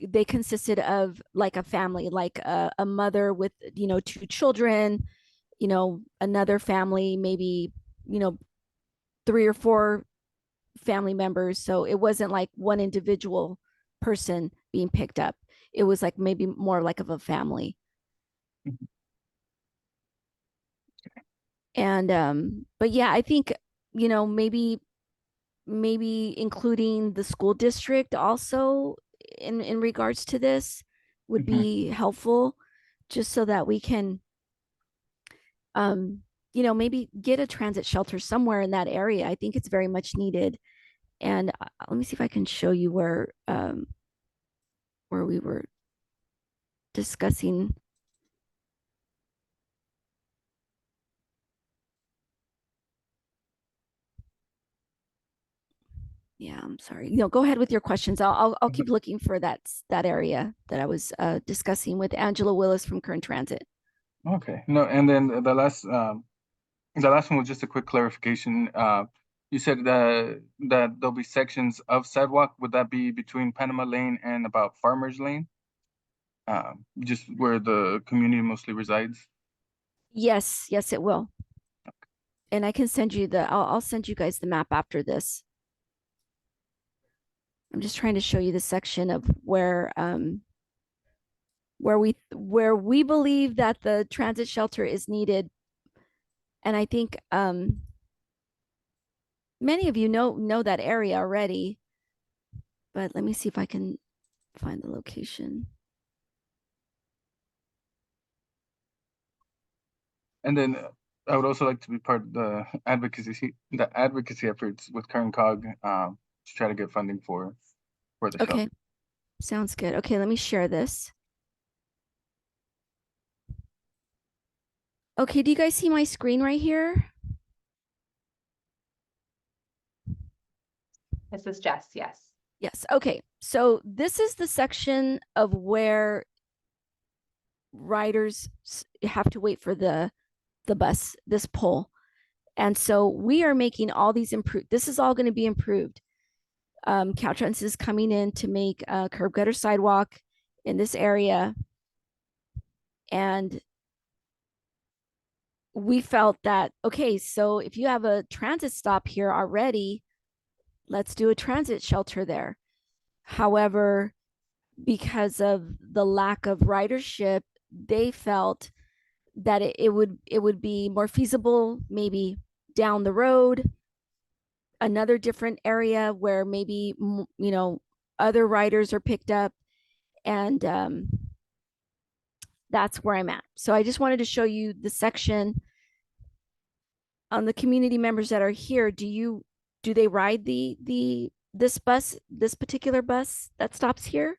they consisted of like a family, like a mother with, 2 children, another family, maybe, 3 or 4 family members. So it wasn't like one individual person being picked up. It was like maybe more like of a family. And but yeah, I think maybe including the school district also in regards to this would be helpful, just so that we can maybe get a transit shelter somewhere in that area. I think it's very much needed. And let me see if I can show you where we were discussing. Yeah, I'm sorry. Go ahead with your questions. I'll keep looking for that area that I was discussing with Angela Willis from Current Transit. Okay. No, and then the last The last one was just a quick clarification. You said that there'll be sections of sidewalk. Would that be between Panama Lane and about Farmers Lane? Just where the community mostly resides? Yes, yes, it will. And I can send you I'll send you guys the map after this. I'm just trying to show you the section of where we believe that the transit shelter is needed. And I think many of you know that area already, but let me see if I can find the location. And then I would also like to be part of the advocacy efforts with Kern Cog to try to get funding for the Okay, shelter. sounds good. Okay, let me share this. Okay, do you guys see my screen right here? This is Jess, yes. Yes, okay. So this is the section of where riders have to wait for the bus, this pole. And so we are making all these this is all going to be improved. Caltrans is coming in to make a curb gutter sidewalk in this area. And we felt that, okay, so if you have a transit stop here already, let's do a transit shelter there. However, because of the lack of ridership, they felt that it would be more feasible maybe down the road, another different area where maybe other riders are picked up, and that's where I'm at. So I just wanted to show you the section on the community members that are here. Do they ride this particular bus that stops here?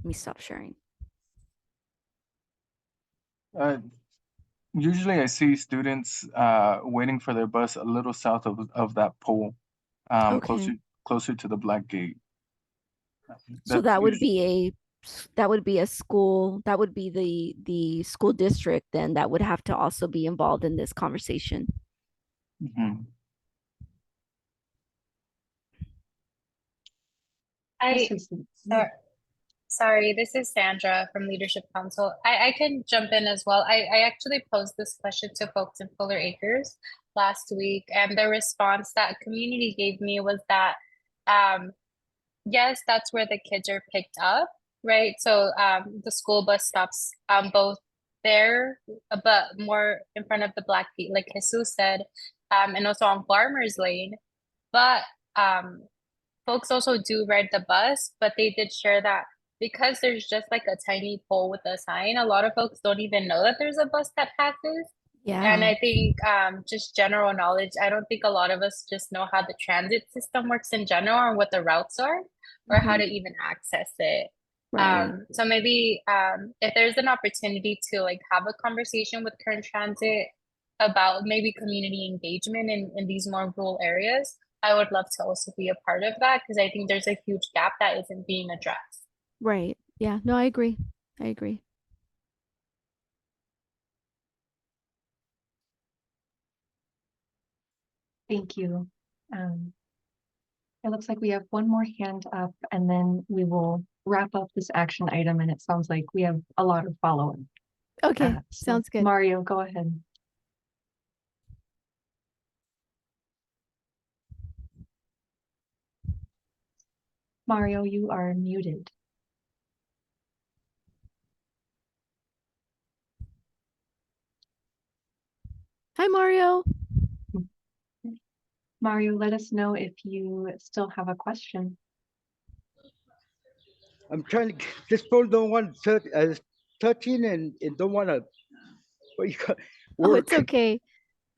Let me stop sharing. Usually I see students waiting for their bus a little south of that pole, Okay. closer to the black gate. So that would be a school, that would be the school district then that would have to also be involved in this conversation. Mhm. Sorry, this is Sandra from Leadership Council. I can jump in as well. I actually posed this question to folks in Fuller Acres last week, and the response that community gave me was that yes, that's where the kids are picked up, right? So the school bus stops both there, but more in front of the Black Gate, like Jesus said, and also on Farmers Lane. But folks also do ride the bus, but they did share that because there's just like a tiny pole with a sign, a lot of folks don't even know that there's a bus that passes. Yeah. And I think just general knowledge, I don't think a lot of us just know how the transit system works in general or what the routes are or how to even access it. Right. So maybe if there's an opportunity to like have a conversation with Current Transit about maybe community engagement in these more rural areas, I would love to also be a part of that because I think there's a huge gap that isn't being addressed. Right. Yeah. No, I agree. I agree. Thank you. It looks like we have one more hand up and then we will wrap up this action item, and it sounds like we have a lot of follow-up. Okay, sounds good. Mario, go ahead. Mario, you are muted. Hi, Mario. Mario, let us know if you still have a question. I'm trying to, this phone don't want to touching and don't want to work. Oh, it's okay.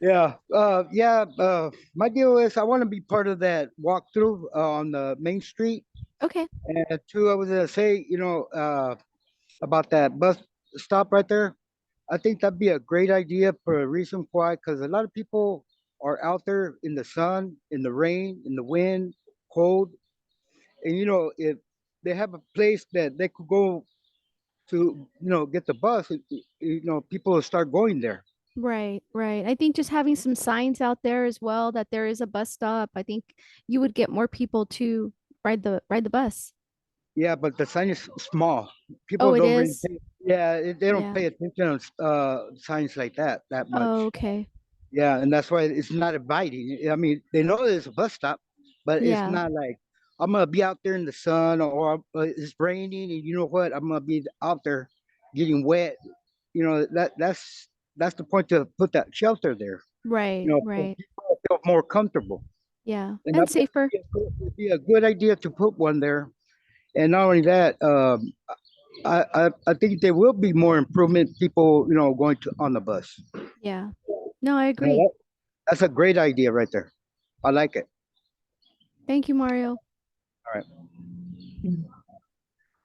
Yeah. My deal is I want to be part of that walkthrough on the main street. Okay. And two, I was gonna say, about that bus stop right there. I think that'd be a great idea for a reason why, because a lot of people are out there in the sun, in the rain, in the wind, cold. And if they have a place that they could go to, get the bus, people will start going there. Right, right. I think just having some signs out there as well that there is a bus stop, I think you would get more people to ride the bus. Yeah, but the sign is small. People Oh, it don't really is? they don't Yeah. pay attention on signs like that much. Oh, okay. Yeah, and that's why it's not inviting. I mean, they know there's a bus stop, but it's Yeah. not like I'm gonna be out there in the sun or it's raining, and you know what? I'm gonna be out there getting wet. That's the point to put that shelter there. Right, So right. people feel more comfortable. Yeah. And I And think safer. it'd be a good idea to put one there. And not only that, I think there will be more improvement. People, going to on the bus. Yeah. No, I Yeah, agree. that's a great idea right there. I like it. Thank you, Mario. All right.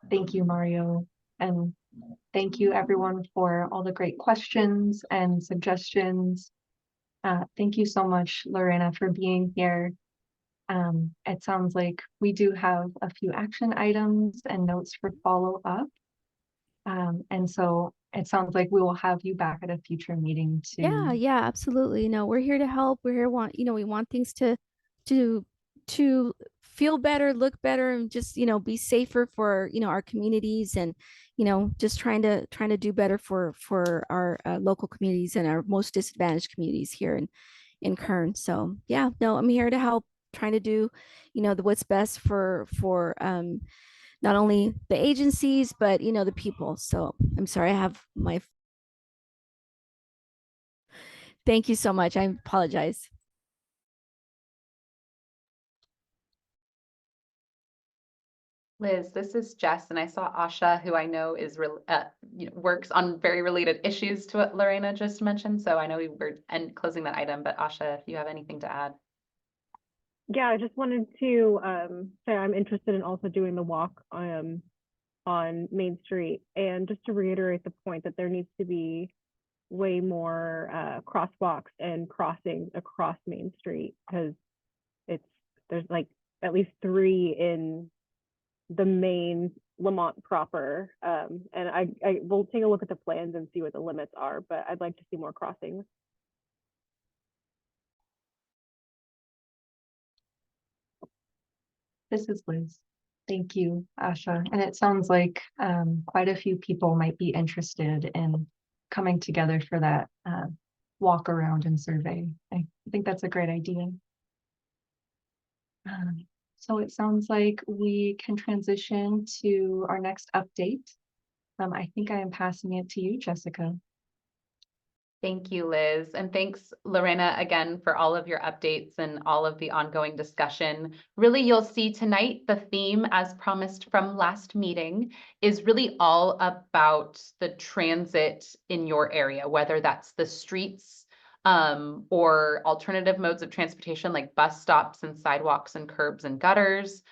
Thank you, Mario. And thank you everyone for all the great questions and suggestions. Thank you so much, Lorena, for being here. It sounds like we do have a few action items and notes for follow-up. And so it sounds like we will have you back at a future meeting Yeah, to, yeah, absolutely. No, we're here to help. We're here we want things to to feel better, look better, and just, be safer for, our communities and, just trying to do better for our local communities and our most disadvantaged communities here in Kern. So yeah, no, I'm here to help, trying to do, what's best for not only the agencies, but the people. So I'm sorry, I have my thank you so much. I apologize. Liz, this is Jess, and I saw Asha, who I know is works on very related issues to what Lorena just mentioned. So I know we were closing that item, but Asha, if you have anything to add. Yeah, I just wanted to say I'm interested in also doing the walk on Main Street, and just to reiterate the point that there needs to be way more crosswalks and crossings across Main Street, because there's like at least 3 in the main Lamont proper. And I will take a look at the plans and see what the limits are, but I'd like to see more crossings. this is Liz. Thank you, Asha. And it sounds like quite a few people might be interested in coming together for that walk around and survey. I think that's a great idea. So it sounds like we can transition to our next update. I think I am passing it to you, Jessica. Thank you, Liz. And thanks, Lorena, again, for all of your updates and all of the ongoing discussion. Really, you'll see tonight the theme, as promised from last meeting, is really all about the transit in your area, whether that's the streets or alternative modes of transportation like bus stops and sidewalks and curbs and gutters.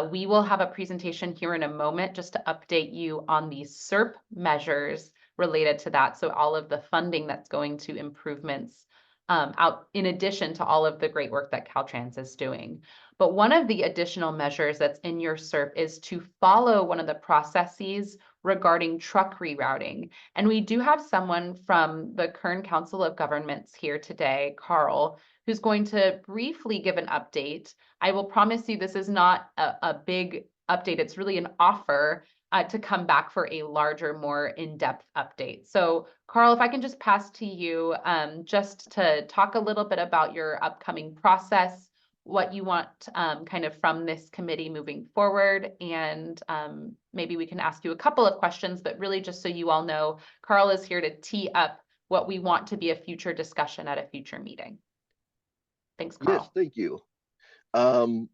We will have a presentation here in a moment just to update you on the SERP measures related to that. So all of the funding that's going to improvements out in addition to all of the great work that Caltrans is doing. But one of the additional measures that's in your SERP is to follow one of the processes regarding truck rerouting. And we do have someone from the Kern Council of Governments here today, Carl, who's going to briefly give an update. I will promise you this is not a big update. It's really an offer to come back for a larger, more in-depth update. So Carl, if I can just pass to you just to talk a little bit about your upcoming process, what you want kind of from this committee moving forward, and maybe we can ask you a couple of questions, but really just so you all know, Carl is here to tee up what we want to be a future discussion at a future meeting. Thanks, Carl. Yes, thank you.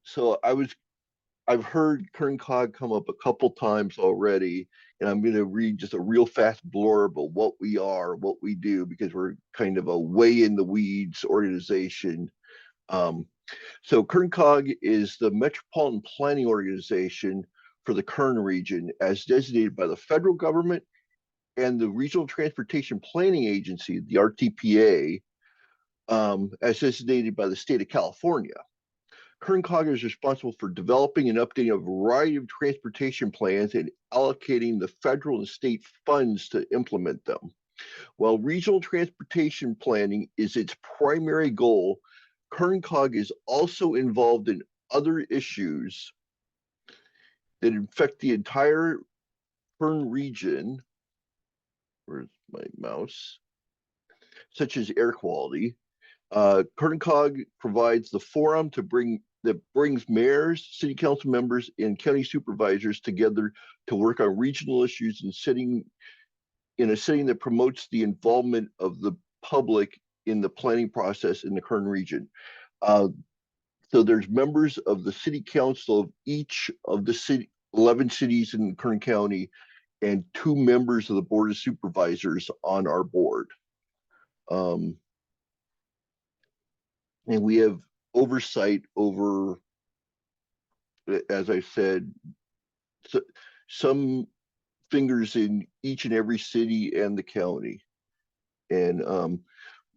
So I've heard Kern Cog come up a couple times already, and I'm going to read just a real fast blurb of what we are, what we do, because we're kind of a way in the weeds organization. So Kern Cog is the Metropolitan Planning Organization for the Kern region as designated by the federal government and the Regional Transportation Planning Agency, the RTPA, as designated by the state of California. COG is responsible for developing and updating a variety of transportation plans and allocating the federal and state funds to implement them. While regional transportation planning is its primary goal, COG is also involved in other issues that affect the entire Kern region. Where's my mouse? Such as air quality. COG provides the forum that brings mayors, city council members, and county supervisors together to work on regional issues in a setting that promotes the involvement of the public in the planning process in the Kern region. So there's members of the city council of each of the 11 cities in Kern County and 2 members of the board of supervisors on our board. And we have oversight over, as I said, some fingers in each and every city and the county. And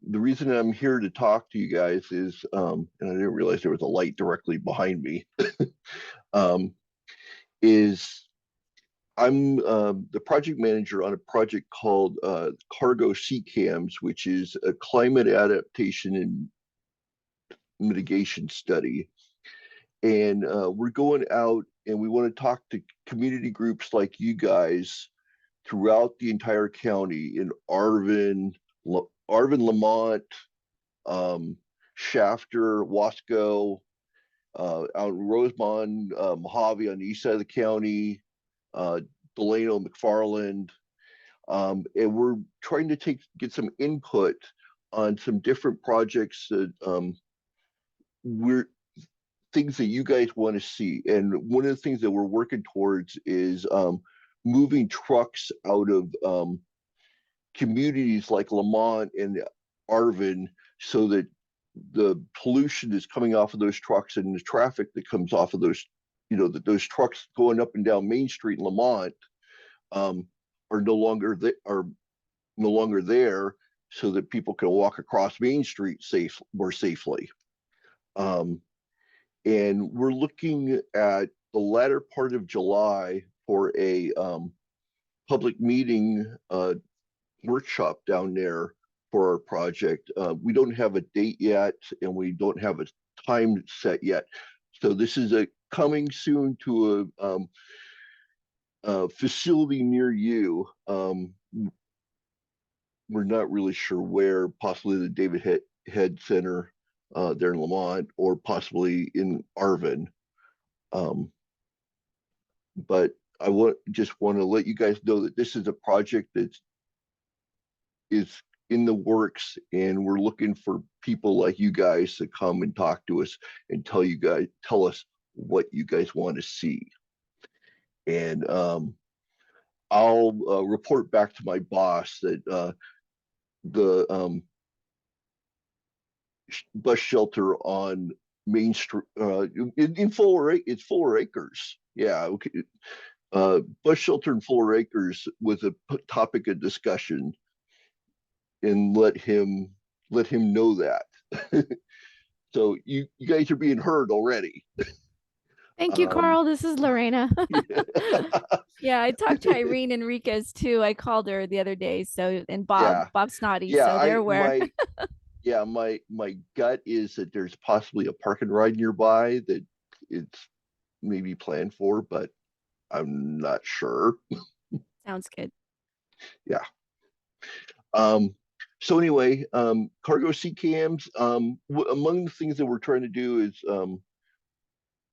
the reason I'm here to talk to you guys is, and I didn't realize there was a light directly behind me, is I'm the project manager on a project called Cargo CCAMS, which is a climate adaptation and mitigation study. And we're going out and we want to talk to community groups like you guys throughout the entire county in Arvin, Lamont, Shafter, Wasco, out in Rosemont, Mojave on the east side of the county, Delano, McFarland. And we're trying to get some input on some different projects that things that you guys want to see. And one of the things that we're working towards is moving trucks out of communities like Lamont and Arvin so that the pollution is coming off of those trucks and the traffic that comes off of those, those trucks going up and down Main Street in Lamont are no longer there, so that people can walk across Main Street more safely. And we're looking at the latter part of July for a public meeting workshop down there for our project. We don't have a date yet, and we don't have a time set yet. So this is coming soon to a facility near you. We're not really sure where, possibly the David Head Center there in Lamont, or possibly in Arvin. But I just want to let you guys know that this is a project that is in the works, and we're looking for people like you guys to come and talk to us and tell us what you guys want to see. And I'll report back to my boss that the bus shelter on Main Street in Fuller, it's Fuller Acres. Yeah, okay. Bus shelter in Fuller Acres was a topic of discussion, and let him know that. So you guys are being heard already. Thank you, Carl. This is Lorena. Yeah, I talked to Irene Enriquez too. I called her the other day. So, and Bob Snoddy. Yeah, so they're aware. My gut is that there's possibly a park and ride nearby that it's maybe planned for, but I'm not sure. Sounds good. Yeah. So anyway, cargo CCAMs, among the things that we're trying to do is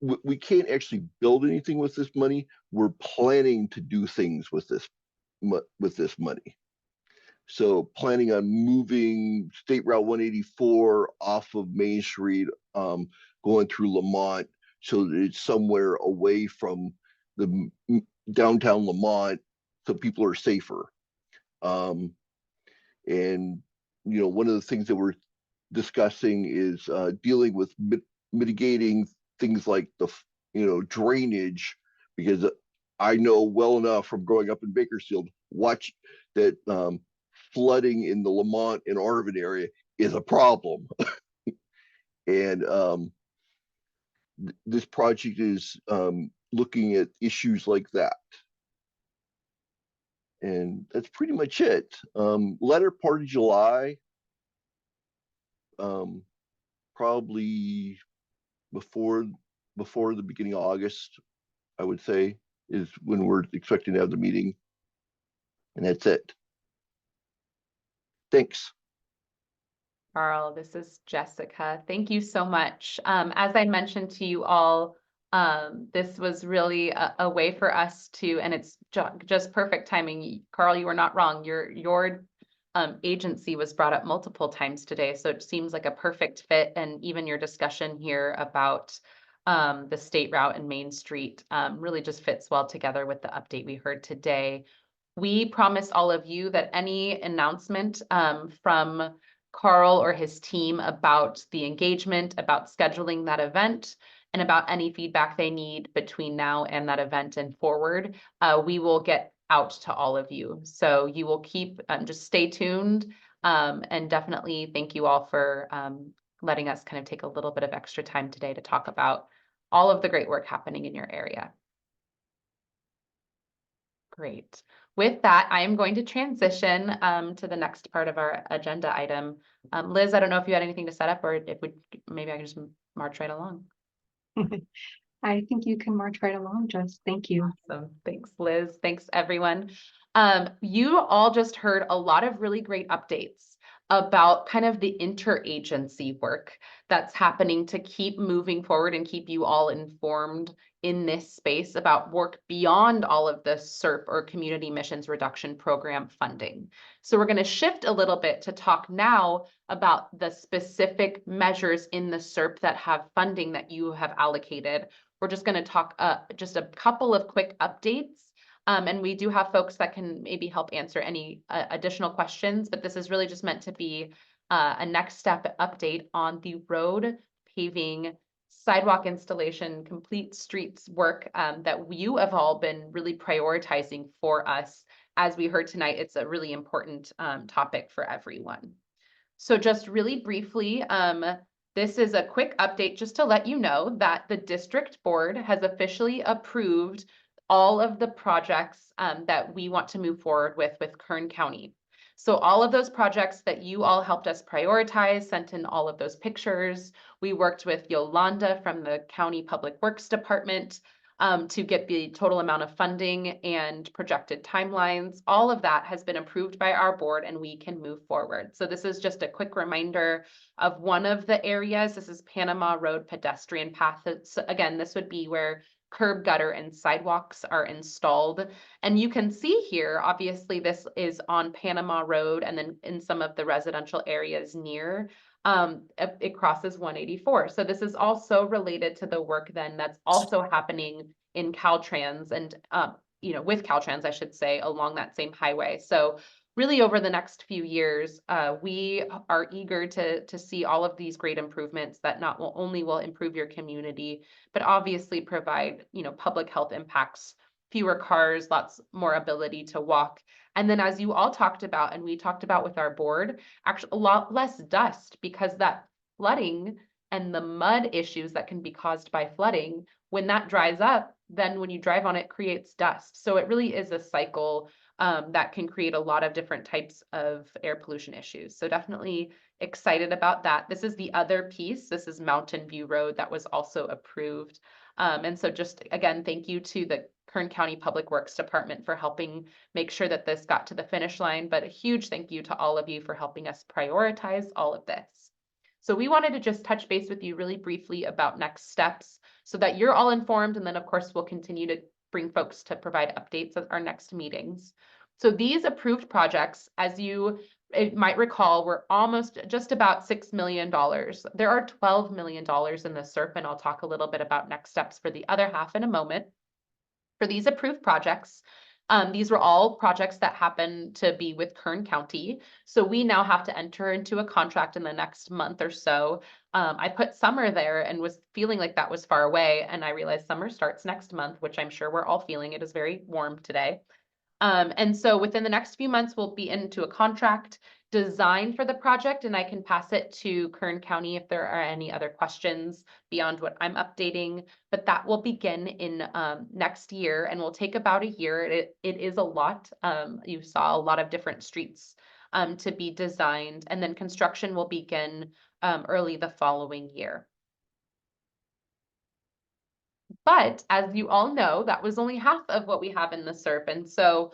we can't actually build anything with this money. We're planning to do things with this money. So planning on moving State Route 184 off of Main Street, going through Lamont, so that it's somewhere away from the downtown Lamont, so people are safer. And one of the things that we're discussing is dealing with mitigating things like the drainage, because I know well enough from growing up in Bakersfield, watch that flooding in the Lamont and Arvin area is a problem. And this project is looking at issues like that. And that's pretty much it. Latter part of July, probably before the beginning of August, I would say, is when we're expecting to have the meeting. And that's it. Thanks. Carl, this is Jessica. Thank you so much. As I mentioned to you all, this was really a way for us to, and it's just perfect timing. Carl, you were not wrong. Your agency was brought up multiple times today, so it seems like a perfect fit. And even your discussion here about the state route and Main Street really just fits well together with the update we heard today. We promised all of you that any announcement from Carl or his team about the engagement, about scheduling that event, and about any feedback they need between now and that event and forward, we will get out to all of you. So you will keep, just stay tuned, and definitely thank you all for letting us kind of take a little bit of extra time today to talk about all of the great work happening in your area. Great. With that, I am going to transition to the next part of our agenda item. Liz, I don't know if you had anything to set up, or if maybe I can just march right along. I think you can march right along, Jess. Thank you. Awesome. Thanks, Liz. Thanks, everyone. You all just heard a lot of really great updates about kind of the interagency work that's happening to keep moving forward and keep you all informed in this space about work beyond all of the SERP or Community Missions Reduction Program funding. So we're going to shift a little bit to talk now about the specific measures in the SERP that have funding that you have allocated. We're just going to talk just a couple of quick updates. And we do have folks that can maybe help answer any additional questions, but this is really just meant to be a next step update on the road paving, sidewalk installation, complete streets work that you have all been really prioritizing for us. As we heard tonight, it's a really important topic for everyone. So just really briefly, this is a quick update just to let you know that the district board has officially approved all of the projects that we want to move forward with Kern County. So all of those projects that you all helped us prioritize, sent in all of those pictures. We worked with Yolanda from the County Public Works Department to get the total amount of funding and projected timelines. All of that has been approved by our board and we can move forward. So this is just a quick reminder of one of the areas. This is Panama Road pedestrian path. So again, this would be where curb, gutter, and sidewalks are installed. And you can see here, obviously this is on Panama Road and then in some of the residential areas near, it crosses 184. So this is also related to the work then that's also happening in Caltrans and, with Caltrans, I should say, along that same highway. So really over the next few years, we are eager to see all of these great improvements that not only will improve your community, but obviously provide, public health impacts, fewer cars, lots more ability to walk. And then as you all talked about, and we talked about with our board, actually a lot less dust because that flooding and the mud issues that can be caused by flooding, when that dries up, then when you drive on it, creates dust. So it really is a cycle that can create a lot of different types of air pollution issues. So definitely excited about that. This is the other piece. This is Mountain View Road that was also approved. And so just again, thank you to the Kern County Public Works Department for helping make sure that this got to the finish line, but a huge thank you to all of you for helping us prioritize all of this. So we wanted to just touch base with you really briefly about next steps so that you're all informed. And then of course, we'll continue to bring folks to provide updates at our next meetings. So these approved projects, as you might recall, were almost just about $6 million. There are $12 million in the SERP, and I'll talk a little bit about next steps for the other half in a moment. For these approved projects, these were all projects that happen to be with Kern County. So we now have to enter into a contract in the next month or so. I put summer there and was feeling like that was far away. And I realized summer starts next month, which I'm sure we're all feeling. It is very warm today. And so within the next few months, we'll be into a contract design for the project, and I can pass it to Kern County if there are any other questions beyond what I'm updating. But that will begin in next year and will take about a year. It is a lot. You saw a lot of different streets to be designed, and then construction will begin early the following year. But as you all know, that was only half of what we have in the SERP. And so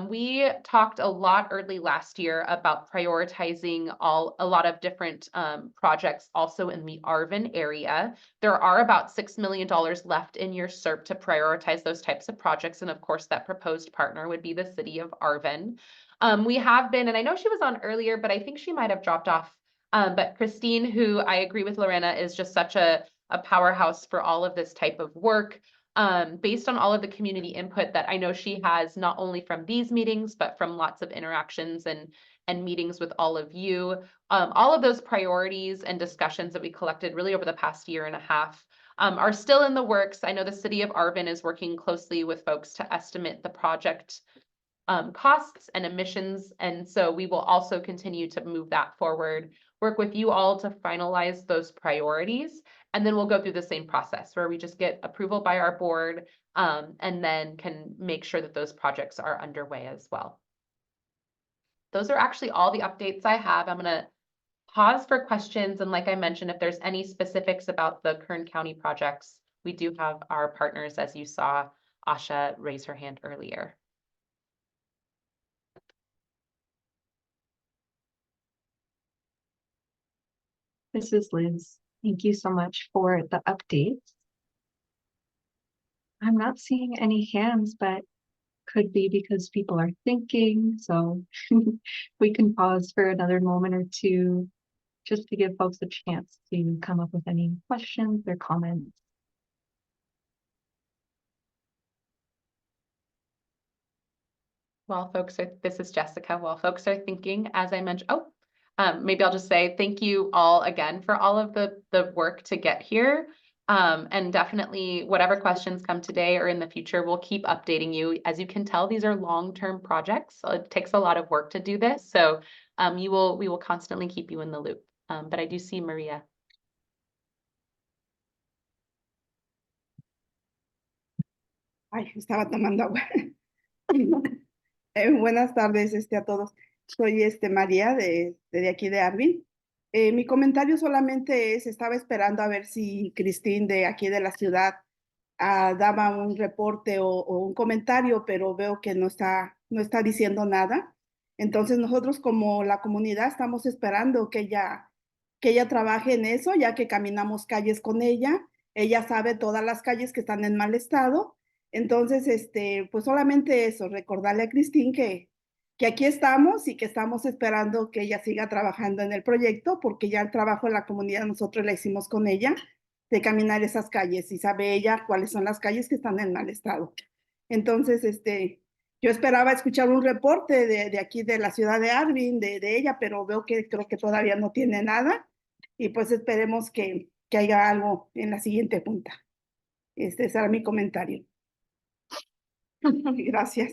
we talked a lot early last year about prioritizing a lot of different projects also in the Arvin area. There are about $6 million left in your SERP to prioritize those types of projects. And of course, that proposed partner would be the city of Arvin. We have been, and I know she was on earlier, but I think she might have dropped off. But Christine, who I agree with Lorena, is just such a powerhouse for all of this type of work, based on all of the community input that I know she has, not only from these meetings, but from lots of interactions and meetings with all of you. All of those priorities and discussions that we collected really over the past year and a half are still in the works. I know the city of Arvin is working closely with folks to estimate the project costs and emissions. And so we will also continue to move that forward, work with you all to finalize those priorities. And then we'll go through the same process where we just get approval by our board and then can make sure that those projects are underway as well. Those are actually all the updates I have. I'm going to pause for questions. And like I mentioned, if there's any specifics about the Kern County projects, we do have our partners, as you saw Asha raise her hand earlier. This is Liz. Thank you so much for the updates. I'm not seeing any hands, but could be because people are thinking. So we can pause for another moment or two just to give folks a chance to come up with any questions or comments. While folks are, this is Jessica. While folks are thinking, as I mentioned, maybe I'll just say thank you all again for all of the work to get here. And definitely whatever questions come today or in the future, we'll keep updating you. As you can tell, these are long-term projects. So it takes a lot of work to do this. So we will constantly keep you in the loop. But I do see Maria. Ay, estaba tomando agua. Buenas tardes a todos. Soy María de aquí de Arvin. Mi comentario solamente estaba esperando a ver si Cristín de aquí de la ciudad daba un reporte o un comentario, pero veo que no está diciendo nada. Entonces nosotros como la comunidad estamos esperando que ella trabaje en eso, ya que caminamos calles con ella. Ella sabe todas las calles que están en mal estado. Entonces, pues solamente eso, recordarle a Cristín que aquí estamos y que estamos esperando que ella siga trabajando en el proyecto, porque ya el trabajo en la comunidad nosotros la hicimos con ella, de caminar esas calles, y sabe ella cuáles son las calles que están en mal estado. Entonces, yo esperaba escuchar un reporte de aquí de la ciudad de Arvin, de ella, pero veo que creo que todavía no tiene nada, y pues esperemos que haya algo en la siguiente junta. Será mi comentario. Gracias.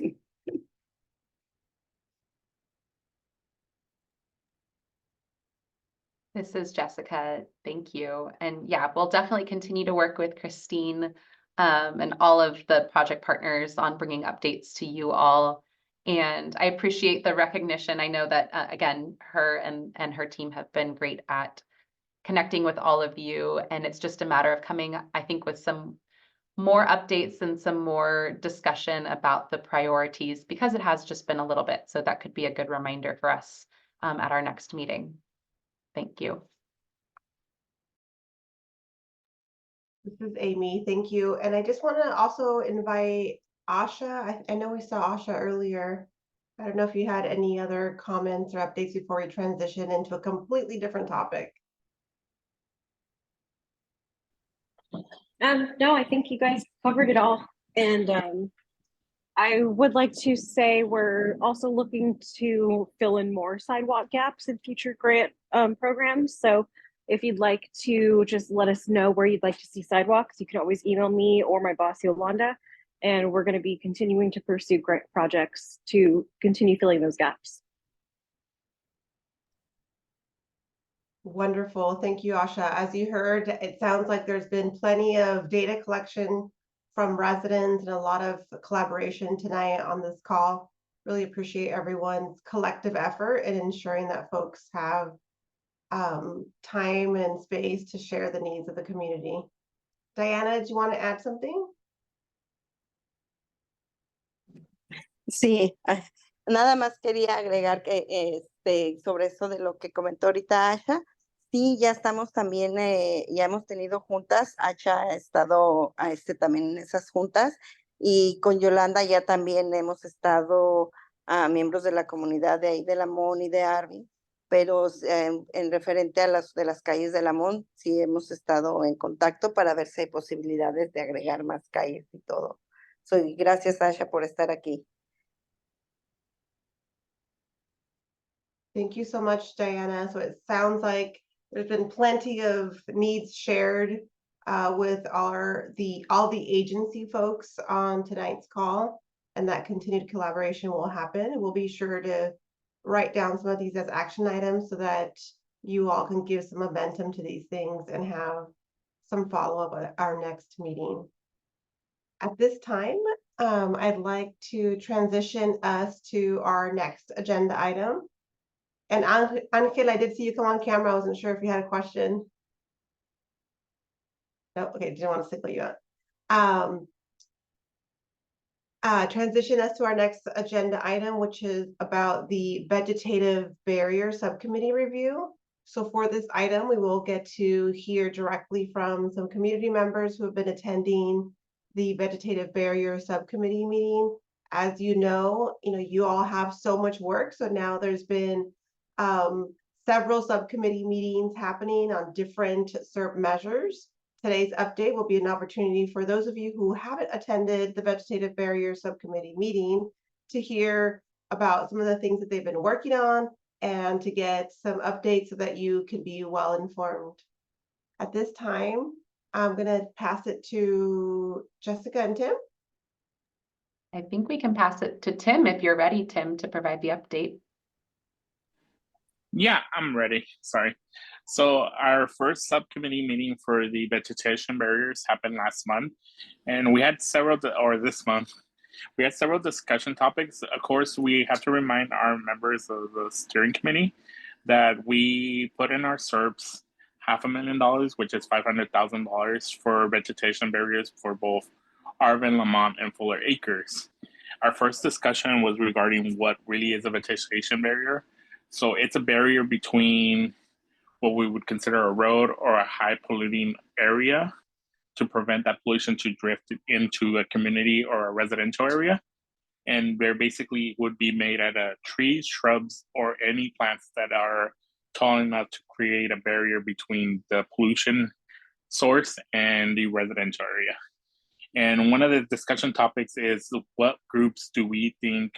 This is Jessica. Thank you. And yeah, we'll definitely continue to work with Christine and all of the project partners on bringing updates to you all. And I appreciate the recognition. I know that, again, her and her team have been great at connecting with all of you. And it's just a matter of coming, I think, with some more updates and some more discussion about the priorities, because it has just been a little bit. So that could be a good reminder for us at our next meeting. Thank you. This is Amy. Thank you. And I just want to also invite Asha. I know we saw Asha earlier. I don't know if you had any other comments or updates before we transition into a completely different topic. No, I think you guys covered it all. And I would like to say we're also looking to fill in more sidewalk gaps in future grant programs. So if you'd like to just let us know where you'd like to see sidewalks, you can always email me or my boss Yolanda, And we're going to be continuing to pursue grant projects to continue filling those gaps. Wonderful. Thank you, Asha. As you heard, it sounds like there's been plenty of data collection from residents and a lot of collaboration tonight on this call. Really appreciate everyone's collective effort in ensuring that folks have time and space to share the needs of the community. Diana, do you want to add something? Sí, nada más quería agregar que sobre eso de lo que comentó ahorita Asha. Sí, ya estamos también, ya hemos tenido juntas. Asha ha estado también en esas juntas, y con Yolanda ya también hemos estado miembros de la comunidad de ahí de Lamont y de Arvin, pero en referente a de las calles de Lamont, sí hemos estado en contacto para ver si hay posibilidades de agregar más calles y todo. Gracias, Asha, por estar aquí. Thank you so much, Diana. So it sounds like there's been plenty of needs shared with all the agency folks on tonight's call, and that continued collaboration will happen. We'll be sure to write down some of these as action items so that you all can give some momentum to these things and have some follow-up at our next meeting. At this time, I'd like to transition us to our next agenda item. And Angel, I did see you come on camera. I wasn't sure if you had a question. No, okay, didn't want to signal you out. Transition us to our next agenda item, which is about the vegetative barrier subcommittee review. So for this item, we will get to hear directly from some community members who have been attending the vegetative barrier subcommittee meeting. As you know, you all have so much work. So now there's been several subcommittee meetings happening on different SERP measures. Today's update will be an opportunity for those of you who haven't attended the vegetative barrier subcommittee meeting to hear about some of the things that they've been working on and to get some updates so that you can be well informed. At this time, I'm going to pass it to Jessica and Tim. I think we can pass it to Tim if you're ready, Tim, to provide the update. Yeah, I'm ready. Sorry. So our first subcommittee meeting for the vegetation barriers happened last month, and we had this month, we had several discussion topics. Of course, we have to remind our members of the steering committee that we put in our SERPs $500,000, which is $500,000 for vegetation barriers for both Arvin, Lamont, and Fuller Acres. Our first discussion was regarding what really is a vegetation barrier. So it's a barrier between what we would consider a road or a high polluting area to prevent that pollution to drift into a community or a residential area. And they're basically would be made out of trees, shrubs, or any plants that are tall enough to create a barrier between the pollution source and the residential area. And one of the discussion topics is what groups do we think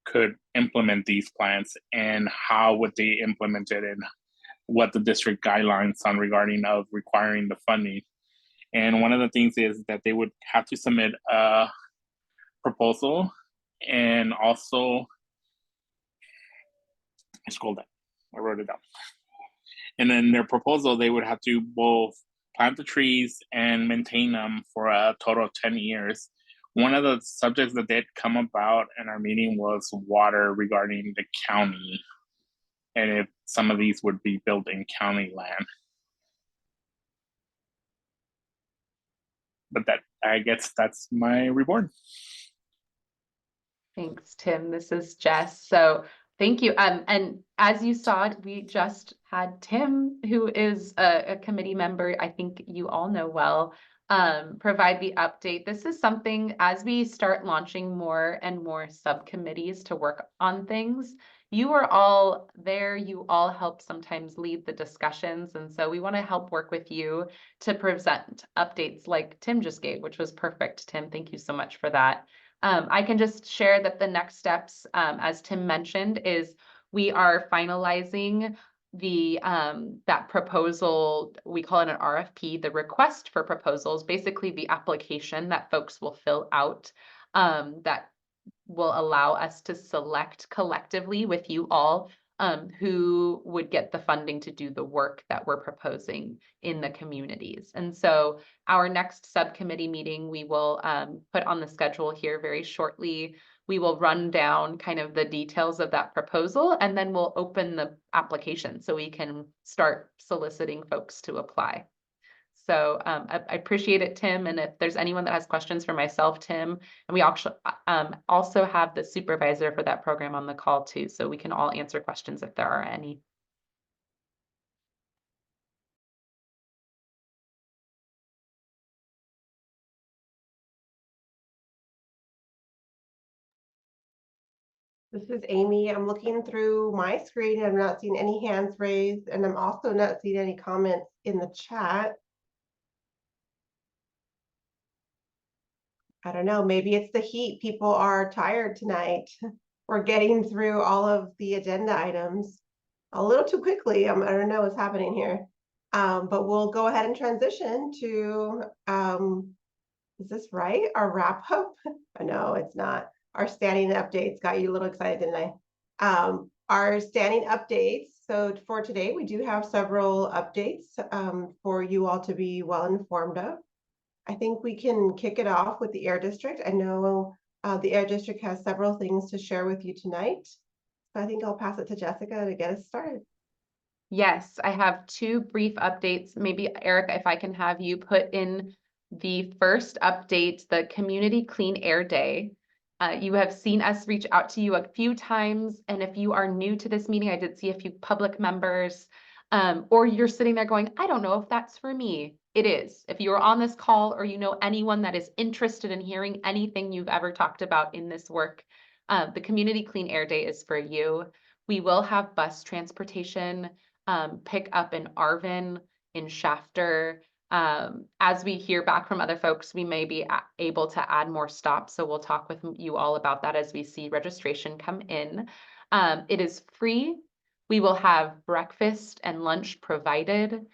could implement these plans, and how would they implement it, and what the district guidelines on regarding of requiring the funding. And one of the things is that they would have to submit a proposal, and also scroll down, I wrote it down. And then their proposal, they would have to both plant the trees and maintain them for a total of 10 years. One of the subjects that they'd come about in our meeting was water regarding the county, and if some of these would be built in county land. But I guess that's my report. Thanks, Tim. This is Jess. So thank you. And as you saw, we just had Tim, who is a committee member I think you all know well, provide the update. This is something, as we start launching more and more subcommittees to work on things, you are all there, you all help sometimes lead the discussions. And so we want to help work with you to present updates like Tim just gave, which was perfect. Tim, thank you so much for that. I can just share that the next steps, as Tim mentioned, is we are finalizing that proposal, we call it an RFP, the request for proposals, basically the application that folks will fill out that will allow us to select collectively with you all who would get the funding to do the work that we're proposing in the communities. And so our next subcommittee meeting, we will put on the schedule here very shortly. We will run down kind of the details of that proposal, and then we'll open the application so we can start soliciting folks to apply. So I appreciate it, Tim. And if there's anyone that has questions for myself, Tim, and we actually also have the supervisor for that program on the call too, so we can all answer questions if there are any. This is Amy. I'm looking through my screen and I'm not seeing any hands raised, and I'm also not seeing any comments in the chat. I don't know, maybe it's the heat. People are tired tonight. We're getting through all of the agenda items a little too quickly. I don't know what's happening here. But we'll go ahead and transition to, is this right? Our wrap up? No, it's not. Our standing updates got you a little excited, didn't I? Our standing updates. So for today, we do have several updates for you all to be well informed of. I think we can kick it off with the Air District. I know the Air District has several things to share with you tonight. So I think I'll pass it to Jessica to get us started. Yes, I have two brief updates. Maybe Eric, if I can have you put in the first update, the Community Clean Air Day. You have seen us reach out to you a few times, and if you are new to this meeting, I did see a few public members, or you're sitting there going, I don't know if that's for me. It is. If you are on this call or you know anyone that is interested in hearing anything you've ever talked about in this work, the Community Clean Air Day is for you. We will have bus transportation pick up in Arvin, in Shafter. As we hear back from other folks, we may be able to add more stops. So we'll talk with you all about that as we see registration come in. It is free. We will have breakfast and lunch provided.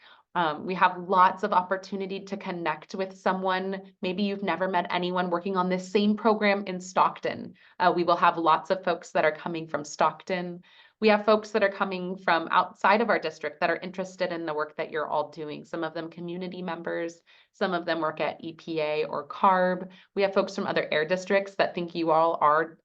We have lots of opportunity to connect with someone. Maybe you've never met anyone working on this same program in Stockton. We will have lots of folks that are coming from Stockton. We have folks that are coming from outside of our district that are interested in the work that you're all doing. Some of them community members, some of them work at EPA or CARB. We have folks from other air districts that think you all are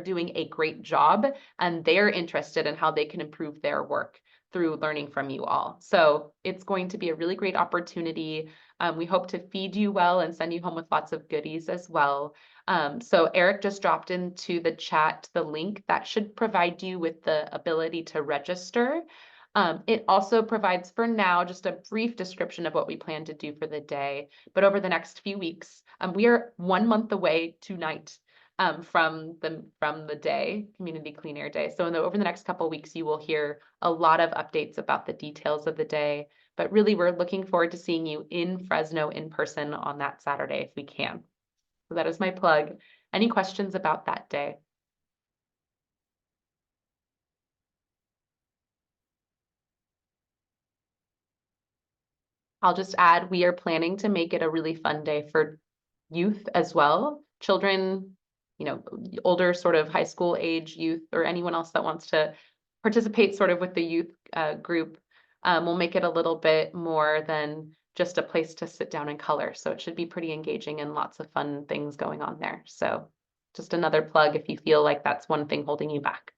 doing a great job, and they're interested in how they can improve their work through learning from you all. So it's going to be a really great opportunity. We hope to feed you well and send you home with lots of goodies as well. So Eric just dropped into the chat the link that should provide you with the ability to register. It also provides for now just a brief description of what we plan to do for the day. But over the next few weeks, we are 1 month away tonight from the day, Community Clean Air Day. So over the next couple of weeks, you will hear a lot of updates about the details of the day. But really, we're looking forward to seeing you in Fresno in person on that Saturday if we can. So that is my plug. Any questions about that day? I'll just add, we are planning to make it a really fun day for youth as well. Children, older sort of high school age youth, or anyone else that wants to participate sort of with the youth group. We'll make it a little bit more than just a place to sit down and color. So it should be pretty engaging and lots of fun things going on there. So just another plug if you feel like that's one thing holding you back.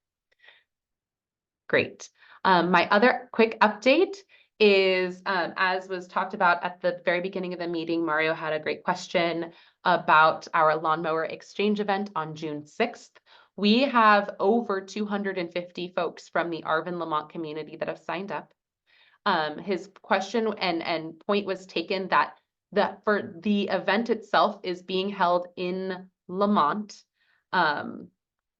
Great. My other quick update is, as was talked about at the very beginning of the meeting, Mario had a great question about our lawnmower exchange event on June 6th. We have over 250 folks from the Arvin Lamont community that have signed up. His question and point was taken that for the event itself is being held in Lamont.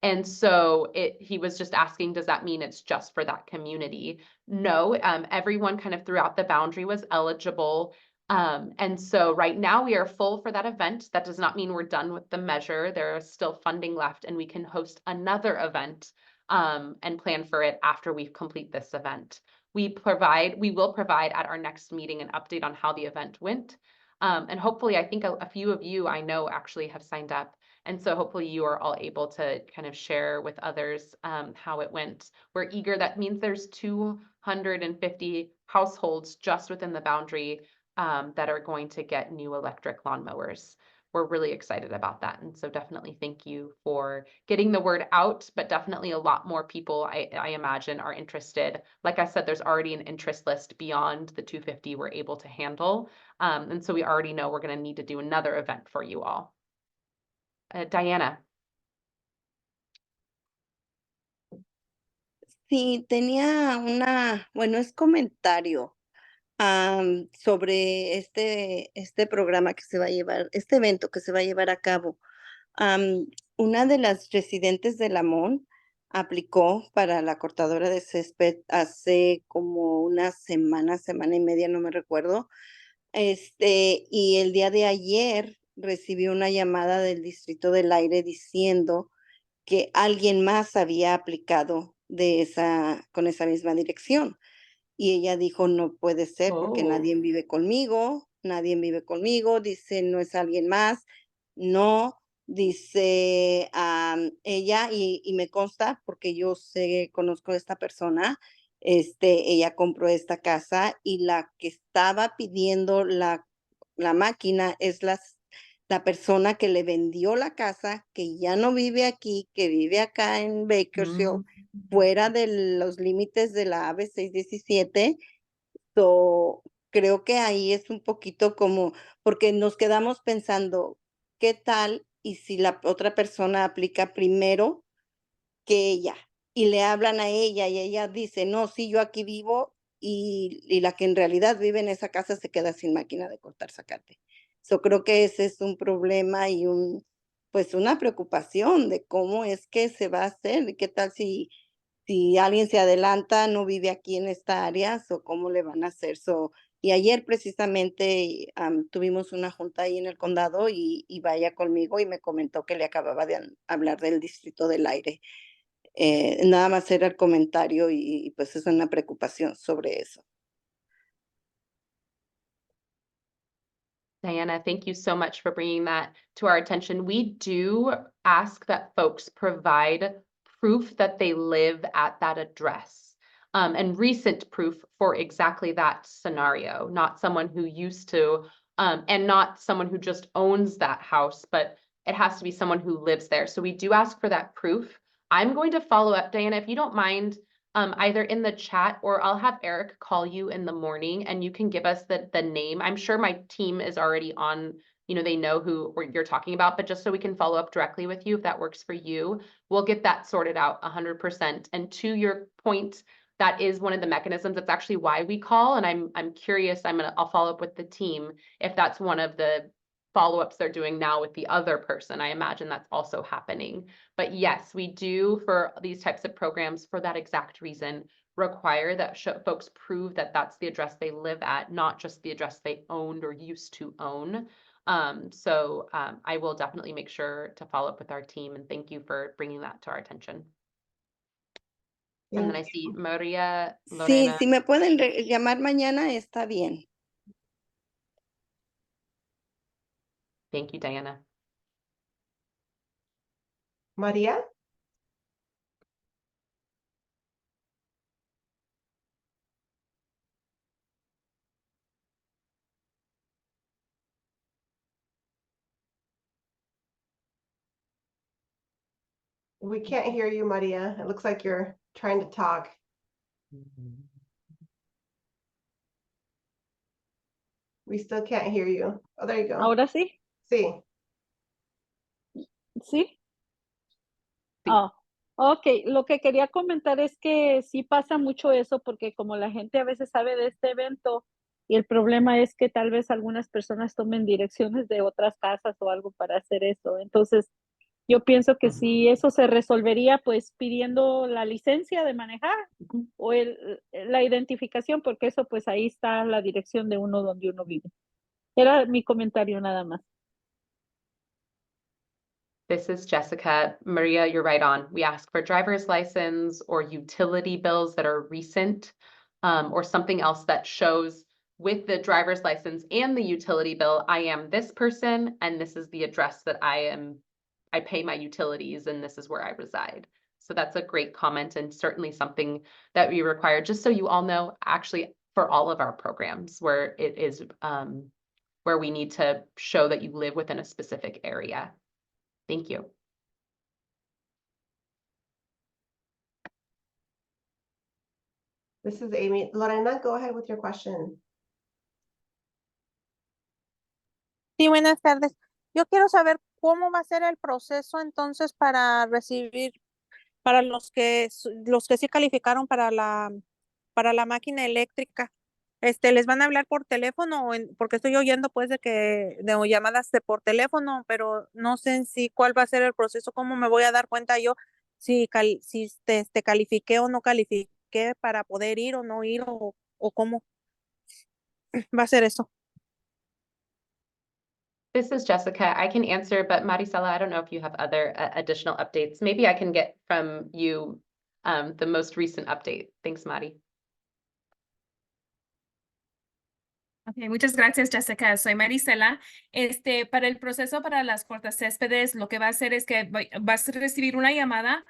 And so he was just asking, does that mean it's just for that community? No, everyone kind of throughout the boundary was eligible. And so right now we are full for that event. That does not mean we're done with the measure. There is still funding left and we can host another event and plan for it after we complete this event. We will provide at our next meeting an update on how the event went. And hopefully, I think a few of you I know actually have signed up. And so hopefully you are all able to kind of share with others how it went. We're eager. That means there's 250 households just within the boundary that are going to get new electric lawnmowers. We're really excited about that. And so definitely thank you for getting the word out, but definitely a lot more people, I imagine, are interested. Like I said, there's already an interest list beyond the 250 we're able to handle. And so we already know we're going to need to do another event for you all. Diana. Sí, tenía bueno, es comentario sobre este programa que se va a llevar, este evento que se va a llevar a cabo. Una de las residentes de Lamont aplicó para la cortadora de césped hace como una semana y media, no me recuerdo. Y el día de ayer recibí una llamada del Distrito del Aire diciendo que alguien más había aplicado con esa misma dirección. Y ella dijo, no puede ser porque nadie vive conmigo, dice, no es alguien más, no, dice ella, y me consta porque yo conozco a esta persona, ella compró esta casa y la que estaba pidiendo la máquina es la persona que le vendió la casa, que ya no vive aquí, que vive acá en Bakersfield, fuera de los límites de la AB 617. Creo que ahí es un poquito como, porque nos quedamos pensando, ¿qué tal? Y si la otra persona aplica primero que ella y le hablan a ella y ella dice, no, sí, yo aquí vivo y la que en realidad vive en esa casa se queda sin máquina de cortar zacate. Creo que ese es un problema y pues una preocupación de cómo es que se va a hacer y qué tal si alguien se adelanta, no vive aquí en esta área, o cómo le van a hacer. Y ayer precisamente tuvimos una junta ahí en el condado y vaya conmigo y me comentó que le acababa de hablar del Distrito del Aire. Nada más era el comentario y pues es una preocupación sobre eso. Diana, thank you so much for bringing that to our attention. We do ask that folks provide proof that they live at that address, and recent proof for exactly that scenario, not someone who used to, and not someone who just owns that house, but it has to be someone who lives there. So we do ask for that proof. I'm going to follow up, Diana, if you don't mind, either in the chat or I'll have Eric call you in the morning and you can give us the name. I'm sure my team is already on, they know who you're talking about, but just so we can follow up directly with you, if that works for you, we'll get that sorted out 100%. And to your point, that is one of the mechanisms. That's actually why we call. And I'm curious, I'll follow up with the team if that's one of the follow-ups they're doing now with the other person. I imagine that's also happening. But yes, we do, for these types of programs, for that exact reason, require that folks prove that that's the address they live at, not just the address they owned or used to own. I will definitely make sure to follow up with our team, and thank you for bringing that to our attention. And then I see Maria Lorena. Sí, si me pueden llamar mañana, está bien. Thank you, Diana. María. We can't hear you, Maria. It looks like you're trying to talk. We still can't hear you. Oh, there you go. ¿Ahora sí? Sí. ¿Sí? Ah, ok. Lo que quería comentar es que sí pasa mucho eso porque como la gente a veces sabe de este evento y el problema es que tal vez algunas personas tomen direcciones de otras casas o algo para hacer eso. Entonces, yo pienso que si eso se resolvería pues pidiendo la licencia de manejar o la identificación, porque eso pues ahí está la dirección de uno donde uno vive. Era mi comentario nada más. This is Jessica. Maria, you're right on. We ask for driver's license or utility bills that are recent, or something else that shows with the driver's license and the utility bill, I am this person and this is the address that I pay my utilities and this is where I reside. So that's a great comment and certainly something that we require, just so you all know, actually for all of our programs where it is where we need to show that you live within a specific area. Thank you. This is Amy. Lorena, go ahead with your question. Sí, buenas tardes. Yo quiero saber cómo va a ser el proceso entonces para recibir, para los que sí calificaron para la máquina eléctrica. ¿Les van a hablar por teléfono porque estoy oyendo pues de llamadas por teléfono, pero no sé en sí cuál va a ser el proceso, cómo me voy a dar cuenta yo si califiqué o no califiqué para poder ir o no ir o cómo va a ser eso? This is Jessica. I can answer, but Marisela, I don't know if you have other additional updates. Maybe I can get from you the most recent update. Thanks, Mari. Okay, muchas gracias, Jessica. Soy Marisela. Para el proceso para las cortas céspedes, lo que va a hacer es que vas a recibir una llamada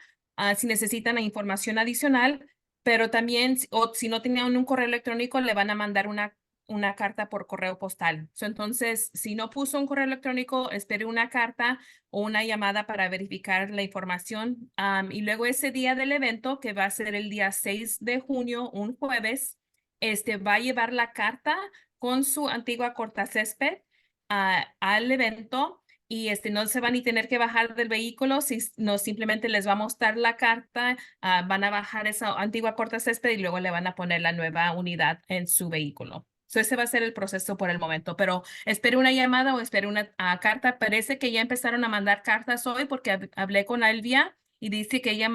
si necesitan la información adicional, pero también, o si no tenían un correo electrónico, le van a mandar una carta por correo postal. Entonces, si no puso un correo electrónico, espere una carta o una llamada para verificar la información. Y luego ese día del evento, que va a ser el día 6 de junio, un jueves, va a llevar la carta con su antigua cortacésped al evento y no se van a tener que bajar del vehículo, no simplemente les va a mostrar la carta, van a bajar esa antigua cortacésped y luego le van a poner la nueva unidad en su vehículo. Ese va a ser el proceso por el momento, pero espere una llamada o espere una carta. Parece que ya empezaron a mandar cartas hoy porque hablé con Elvia y dice que ella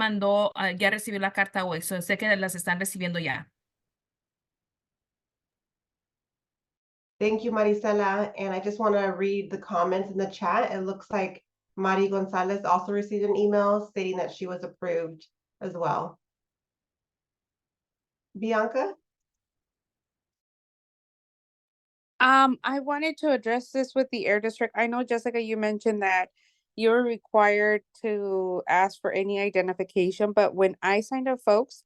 ya recibió la carta hoy. Sé que las están recibiendo ya. Thank you, Marisela. And I just want to read the comments in the chat. It looks like Mari Gonzalez also received an email stating that she was approved as well. Bianca? I wanted to address this with the Air District. I know, Jessica, you mentioned that you're required to ask for any identification, but when I signed up folks,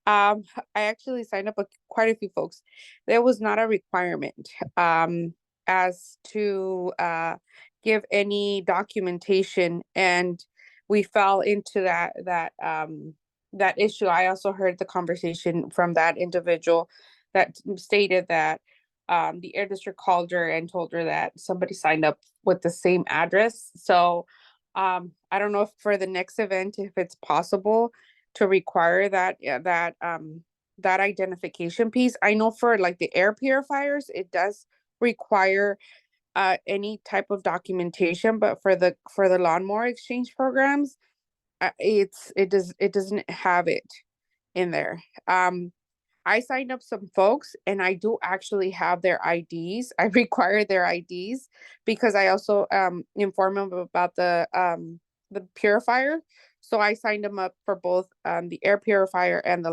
I actually signed up quite a few folks. There was not a requirement as to give any documentation, and we fell into that issue. I also heard the conversation from that individual that stated that the Air District called her and told her that somebody signed up with the same address. So I don't know if for the next event, if it's possible to require that identification piece. I know for like the air purifiers, it does require any type of documentation, but for the lawnmower exchange programs, it doesn't have it in there. I signed up some folks and I do actually have their IDs. I require their IDs because I also inform them about the purifier. So I signed them up for both the air purifier and the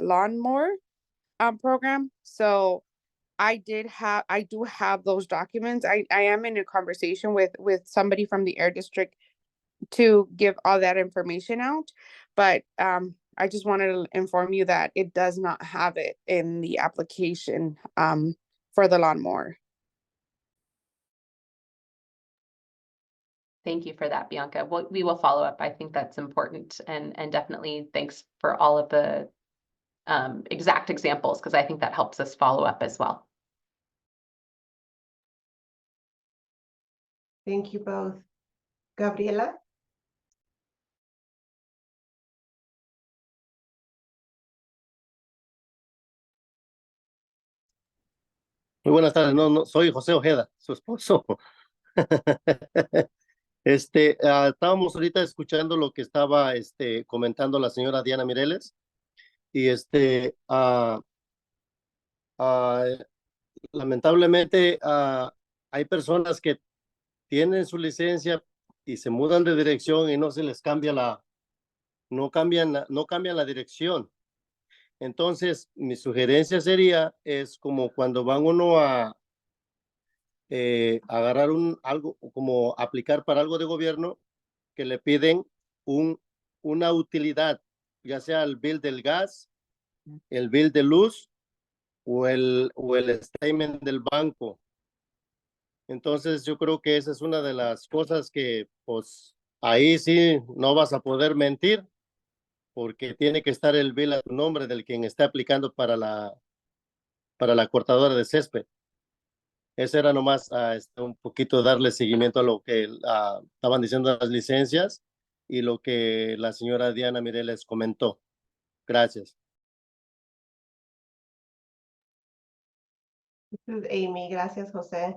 lawnmower program. So I do have those documents. I am in a conversation with somebody from the Air District to give all that information out, but I just wanted to inform you that it does not have it in the application for the lawnmower. Thank you for that, Bianca. We will follow up. I think that's important, and definitely thanks for all of the exact examples, because I think that helps us follow up as well. Thank you both. Gabriela? Muy buenas tardes, no, soy José Ojeda, su esposo. Estábamos ahorita escuchando lo que estaba comentando la señora Diana Mireles y lamentablemente hay personas que tienen su licencia y se mudan de dirección y no se les cambia no cambian la dirección. Entonces, mi sugerencia sería, es como cuando van uno a agarrar algo, como aplicar para algo de gobierno, que le piden una utilidad, ya sea el bill del gas, el bill de luz o el statement del banco. Entonces, yo creo que esa es una de las cosas que, pues, ahí sí no vas a poder mentir, porque tiene que estar el bill a tu nombre del quien está aplicando para la cortadora de césped. Eso era nomás un poquito darle seguimiento a lo que estaban diciendo las licencias y lo que la señora Diana Mireles comentó. Gracias. This is Amy. Gracias, Jose.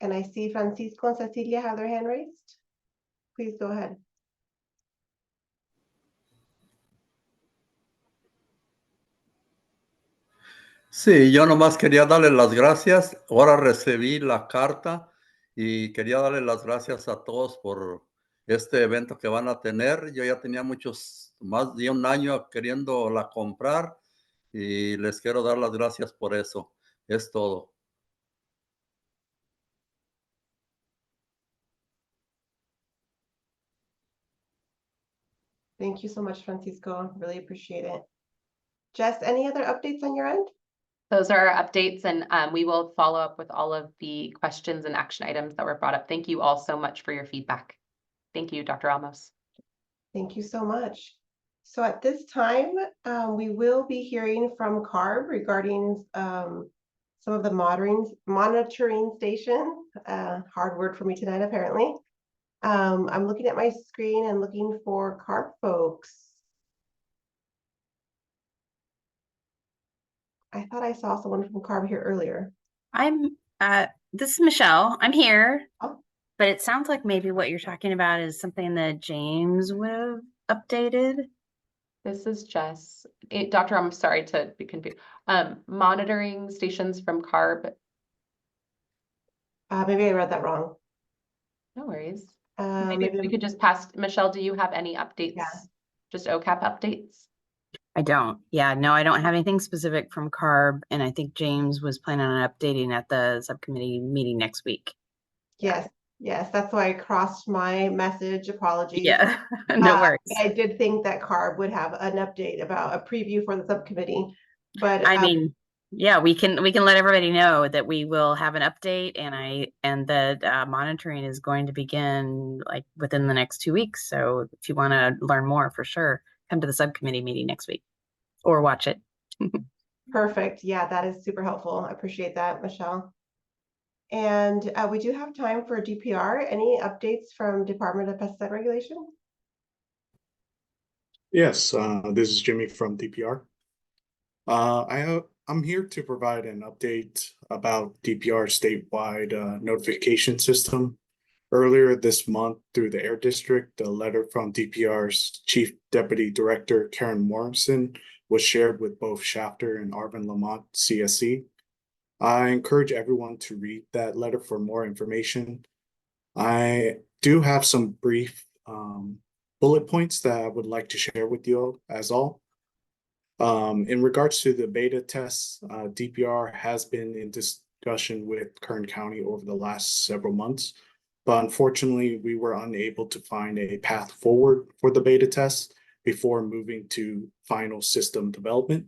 And I see Francisco and Cecilia have their hand raised. Please go ahead. Sí, yo nomás quería darle las gracias. Ahora recibí la carta y quería darle las gracias a todos por este evento que van a tener. Yo ya tenía más de un año queriéndola comprar y les quiero dar las gracias por eso. Es todo. Thank you so much, Francisco. Really appreciate it. Jess, any other updates on your end? Those are our updates, and we will follow up with all of the questions and action items that were brought up. Thank you all so much for your feedback. Thank you, Dr. Ramos. Thank you so much. So at this time, we will be hearing from CARB regarding some of the monitoring stations. Hard word for me tonight, apparently. I'm looking at my screen and looking for CARB folks. I thought I saw someone from CARB here earlier. This is Michelle. I'm here. Oh. But it sounds like maybe what you're talking about is something that James would have updated. This is Jess. Doctor, I'm sorry to be confused. Monitoring stations from CARB. Maybe I read that wrong. No worries. Maybe we could just pass. Michelle, do you have any updates? Yeah. Just OCAP updates? I don't. Yeah, no, I don't have anything specific from CARB. And I think James was planning on updating at the subcommittee meeting next week. Yes, yes, that's why I crossed my message. Apologies. Yeah, no worries. But I did think that CARB would have an update about a preview for the subcommittee. But I mean, yeah, we can let everybody know that we will have an update, and that monitoring is going to begin like within the next 2 weeks. So if you want to learn more, for sure, come to the subcommittee meeting next week or watch it. perfect. Yeah, that is super helpful. I appreciate that, Michelle. And we do have time for DPR. Any updates from Department of Pesticide Regulation? Yes, this is Jimmy from DPR. I'm here to provide an update about DPR statewide notification system. Earlier this month, through the Air District, a letter from DPR's Chief Deputy Director, Karen Morrison, was shared with both Shafter and Arvin Lamont, CSC. I encourage everyone to read that letter for more information. I do have some brief bullet points that I would like to share with you as all. In regards to the beta tests, DPR has been in discussion with Kern County over the last several months, but unfortunately, we were unable to find a path forward for the beta tests before moving to final system development.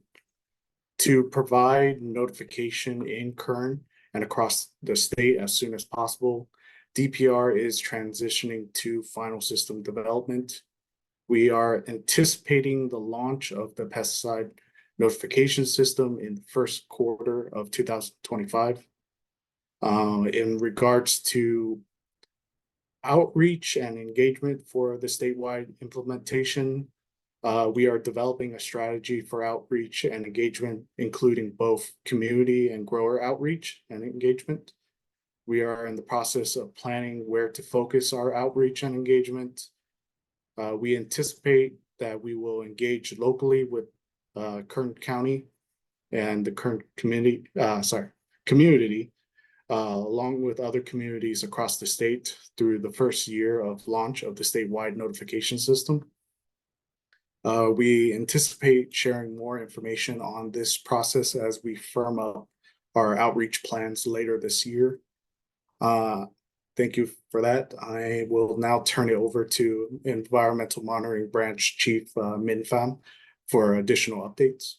To provide notification in Kern and across the state as soon as possible, DPR is transitioning to final system development. We are anticipating the launch of the pesticide notification system in the first quarter of 2025. In regards to outreach and engagement for the statewide implementation, we are developing a strategy for outreach and engagement, including both community and grower outreach and engagement. We are in the process of planning where to focus our outreach and engagement. We anticipate that we will engage locally with Kern County and the Kern community, along with other communities across the state through the first year of launch of the statewide notification system. We anticipate sharing more information on this process as we firm up our outreach plans later this year. Thank you for that. I will now turn it over to Environmental Monitoring Branch Chief Min Pham for additional updates.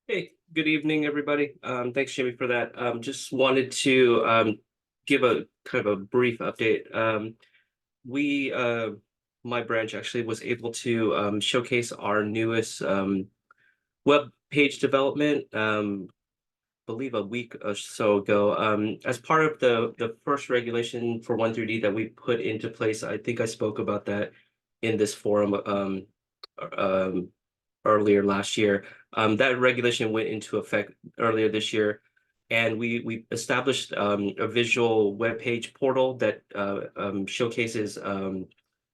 Hey, good evening, everybody. Thanks, Jimmy, for that. Just wanted to give a kind of a brief update. My branch actually was able to showcase our newest web page development, believe a week or so ago. As part of the first regulation for 1 through D that we put into place, I think I spoke about that in this forum earlier last year. That regulation went into effect earlier this year, and we established a visual web page portal that showcases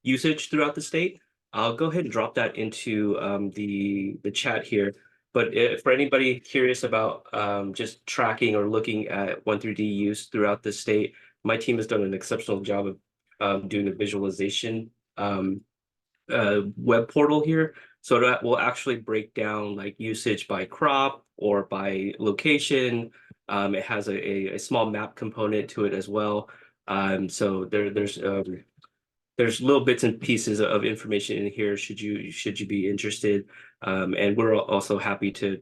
usage throughout the state. I'll go ahead and drop that into the chat here. But for anybody curious about just tracking or looking at 1 through D use throughout the state, my team has done an exceptional job of doing a visualization web portal here. So that will actually break down like usage by crop or by location. It has a small map component to it as well. So there's little bits and pieces of information in here should you be interested. And we're also happy to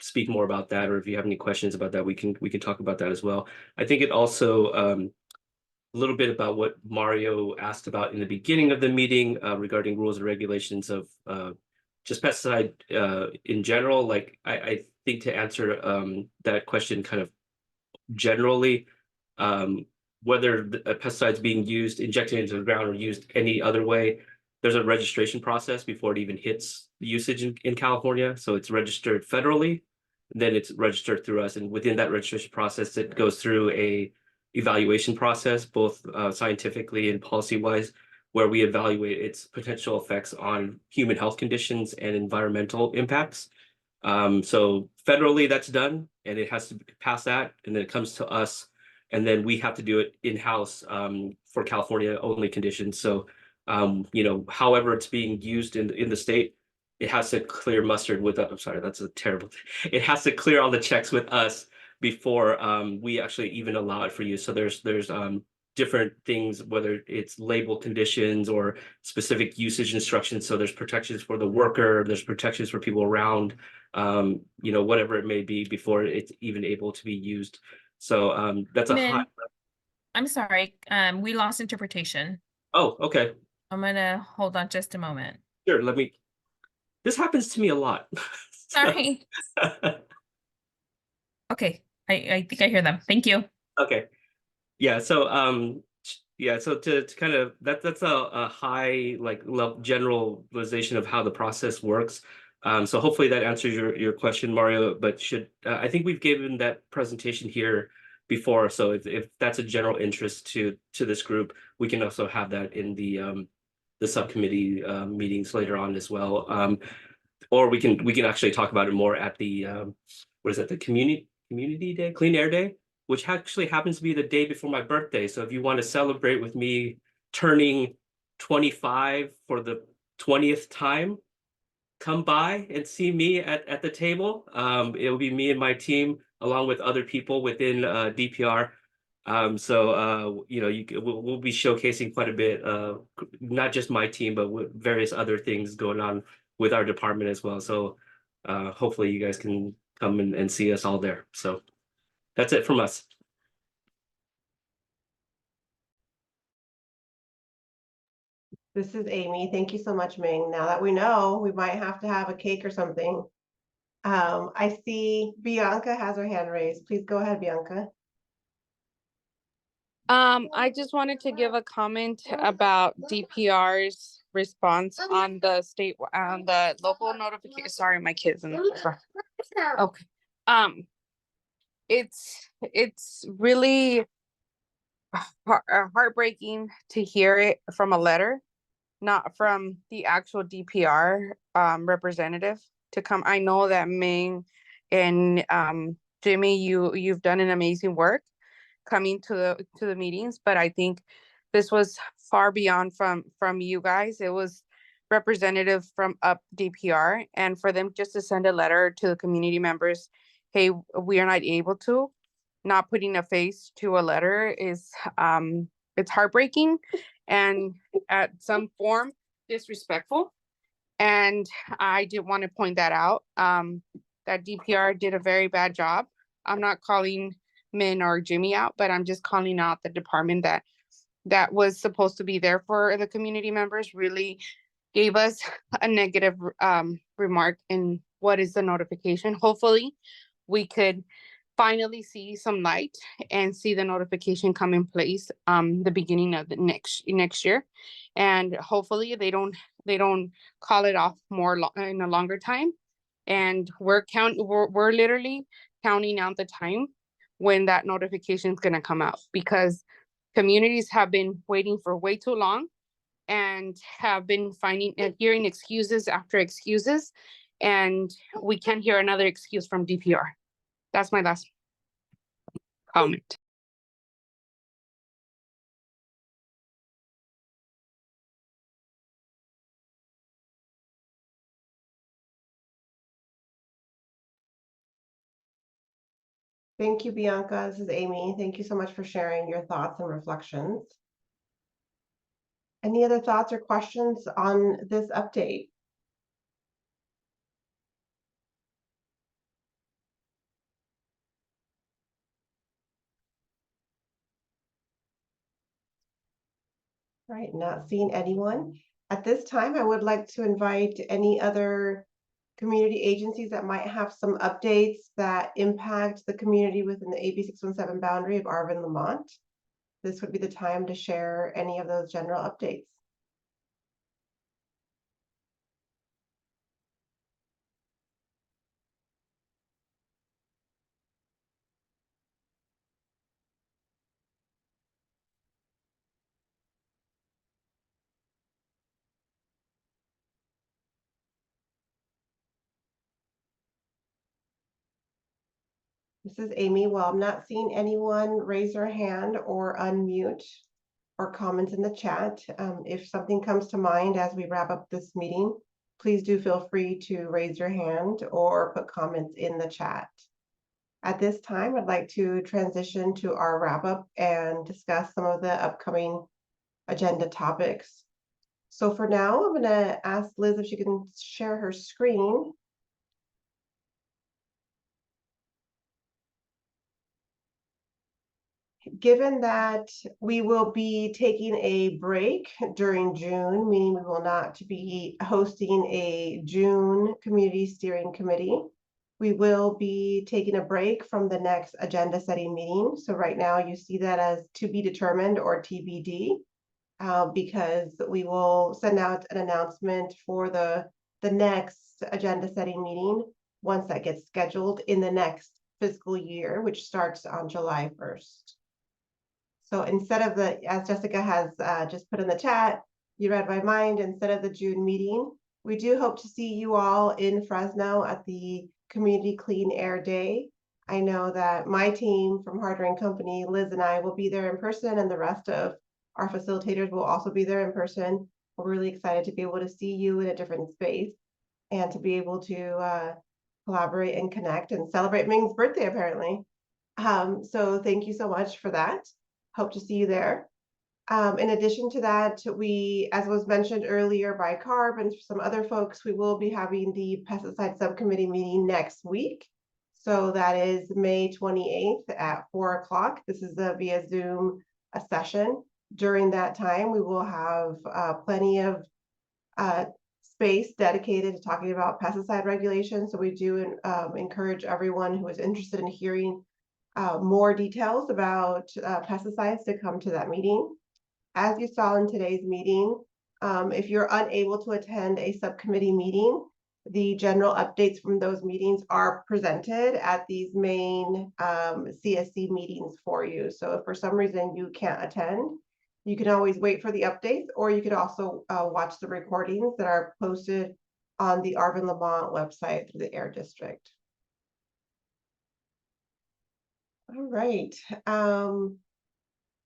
speak more about that, or if you have any questions about that, we can talk about that as well. I think it also a little bit about what Mario asked about in the beginning of the meeting regarding rules and regulations of just pesticide in general. Like I think to answer that question kind of generally, whether a pesticide is being used, injected into the ground, or used any other way, there's a registration process before it even hits the usage in California. So it's registered federally, then it's registered through us. And within that registration process, it goes through a evaluation process, both scientifically and policy-wise, where we evaluate its potential effects on human health conditions and environmental impacts. So federally, that's done, and it has to pass that, and then it comes to us, and then we have to do it in-house for California only conditions. So, however it's being used in the state, it has to clear mustard with, I'm sorry, that's a terrible thing. It has to clear all the checks with us before we actually even allow it for use. So there's different things, whether it's label conditions or specific usage instructions. So there's protections for the worker, there's protections for people around, whatever it may be before it's even able to be used. So that's a high. I'm sorry, we lost interpretation. Oh, okay. I'm gonna hold on just a moment. Sure, this happens to me a lot. Sorry. Okay, I think I hear them. Thank you. Okay. Yeah, so so to kind of that's a high generalization of how the process works. So hopefully that answers your question, Mario. But I think we've given that presentation here before. So if that's a general interest to this group, we can also have that in the subcommittee meetings later on as well. Or we can actually talk about it more at the the community day, Clean Air Day, which actually happens to be the day before my birthday. So if you want to celebrate with me turning 25 for the 20th time, come by and see me at the table. It will be me and my team along with other people within DPR. We'll be showcasing quite a bit, not just my team, but with various other things going on with our department as well. So hopefully you guys can come and see us all there. So that's it from us. This is Amy. Thank you so much, Ming. Now that we know, we might have to have a cake or something. I see Bianca has her hand raised. Please go ahead, Bianca. I just wanted to give a comment about DPR's response on the local notification. Sorry, my kids in the front. Okay. It's really heartbreaking to hear it from a letter, not from the actual DPR representative to come. I know that Ming and Jimmy, you've done an amazing work coming to the meetings, but I think this was far beyond from you guys. It was representative from up DPR, and for them just to send a letter to the community members, hey, we are not able to, not putting a face to a letter is it's heartbreaking and at some form disrespectful. And I did want to point that out, that DPR did a very bad job. I'm not calling Min or Jimmy out, but I'm just calling out the department that was supposed to be there for the community members, really gave us a negative remark in what is the notification. Hopefully we could finally see some light and see the notification come in place the beginning of the next year, and hopefully they don't call it off more in a longer time. And we're literally counting out the time when that notification is going to come out, because communities have been waiting for way too long and have been hearing excuses after excuses, and we can't hear another excuse from DPR. That's my last comment. Thank you, Bianca. This is Amy. Thank you so much for sharing your thoughts and reflections. Any other thoughts or questions on this update? All right, not seeing anyone. At this time, I would like to invite any other community agencies that might have some updates that impact the community within the AB 617 boundary of Arvin, Lamont. This would be the time to share any of those general updates. This is Amy. Well, I'm not seeing anyone raise their hand or unmute or comment in the chat. If something comes to mind as we wrap up this meeting, please do feel free to raise your hand or put comments in the chat. At this time, I'd like to transition to our wrap up and discuss some of the upcoming agenda topics. So for now, I'm going to ask Liz if she can share her screen. Given that we will be taking a break during June, meaning we will not be hosting a June Community Steering Committee, we will be taking a break from the next agenda setting meeting. So right now you see that as to be determined or TBD, because we will send out an announcement for the next agenda setting meeting once that gets scheduled in the next fiscal year, which starts on July 1st. So instead of as Jessica has just put in the chat, you read my mind, instead of the June meeting, we do hope to see you all in Fresno at the Community Clean Air Day. I know that my team from Harder & Company, Liz and I, will be there in person, and the rest of our facilitators will also be there in person. We're really excited to be able to see you in a different space and to be able to collaborate and connect and celebrate Ming's birthday, apparently. So thank you so much for that. Hope to see you there. In addition to that, we, as was mentioned earlier by Carb and some other folks, we will be having the pesticide subcommittee meeting next week. So that is May 28th at 4 o'clock. This is via Zoom session. During that time, we will have plenty of space dedicated to talking about pesticide regulations. So we do encourage everyone who is interested in hearing more details about pesticides to come to that meeting. As you saw in today's meeting, if you're unable to attend a subcommittee meeting, the general updates from those meetings are presented at these main CSC meetings for you. So if for some reason you can't attend, you can always wait for the updates, or you could also watch the recordings that are posted on the Arvin Lamont website through the Air District. All right.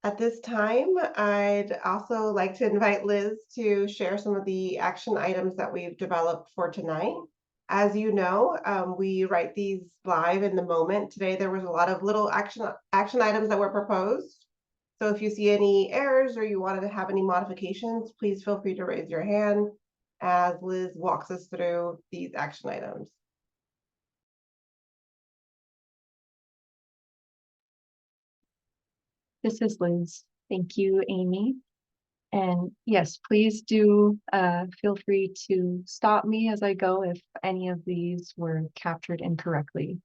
At this time, I'd also like to invite Liz to share some of the action items that we've developed for tonight. As you know, we write these live in the moment. Today, there was a lot of little action items that were proposed. So if you see any errors or you wanted to have any modifications, please feel free to raise your hand as Liz walks us through these action items. This is Liz. Thank you, Amy. And yes, please do feel free to stop me as I go if any of these were captured incorrectly.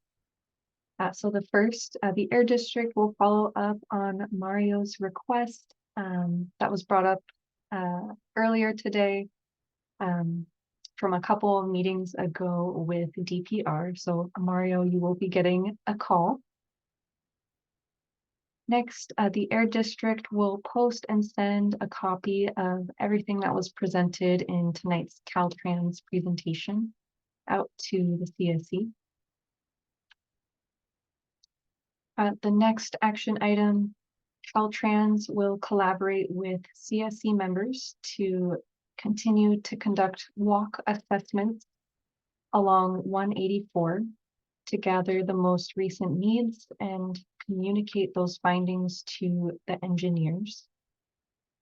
So the first, the Air District will follow up on Mario's request that was brought up earlier today from a couple of meetings ago with DPR. So Mario, you will be getting a call. Next, the Air District will post and send a copy of everything that was presented in tonight's Caltrans presentation out to the CSC. The next action item, Caltrans will collaborate with CSC members to continue to conduct walk assessments along 184 to gather the most recent needs and communicate those findings to the engineers.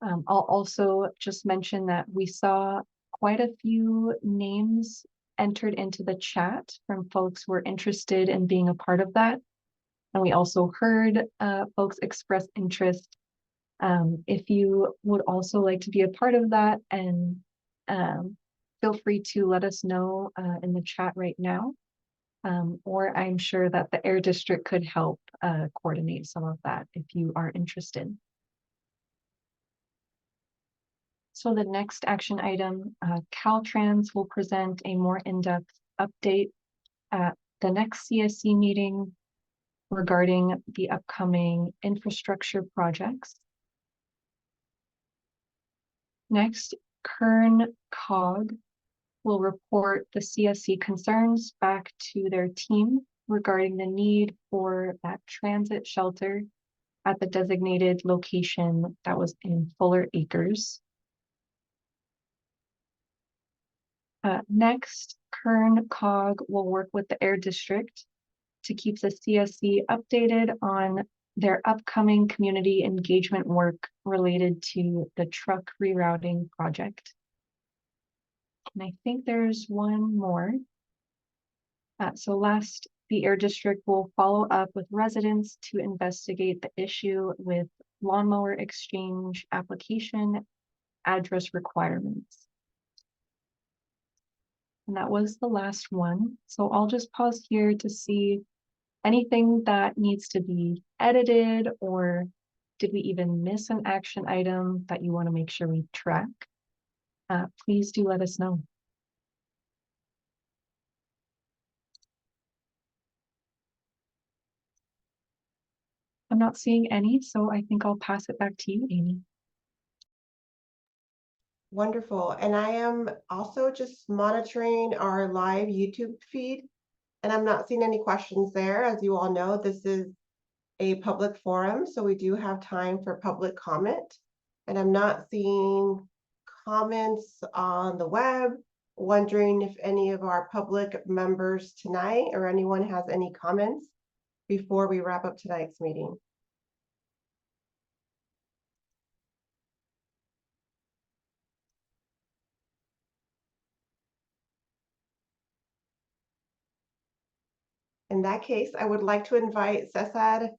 I'll also just mention that we saw quite a few names entered into the chat from folks who were interested in being a part of that. And we also heard folks express interest. If you would also like to be a part of that, and feel free to let us know in the chat right now. Or I'm sure that the Air District could help coordinate some of that if you are interested. So the next action item, Caltrans will present a more in-depth update at the next CSC meeting regarding the upcoming infrastructure projects. Next, Kern COG will report the CSC concerns back to their team regarding the need for that transit shelter at the designated location that was in Fuller Acres. Next, Kern COG will work with the Air District to keep the CSC updated on their upcoming community engagement work related to the truck rerouting project. And I think there's one more. So last, the Air District will follow up with residents to investigate the issue with lawnmower exchange application address requirements. And that was the last one. So I'll just pause here to see anything that needs to be edited, or did we even miss an action item that you want to make sure we track? Please do let us know. I'm not seeing any, so I think I'll pass it back to you, Amy. Wonderful. And I am also just monitoring our live YouTube feed, and I'm not seeing any questions there. As you all know, this is a public forum, so we do have time for public comment. And I'm not seeing comments on the web. Wondering if any of our public members tonight or anyone has any comments before we wrap up tonight's meeting. In that case, I would like to invite Cesar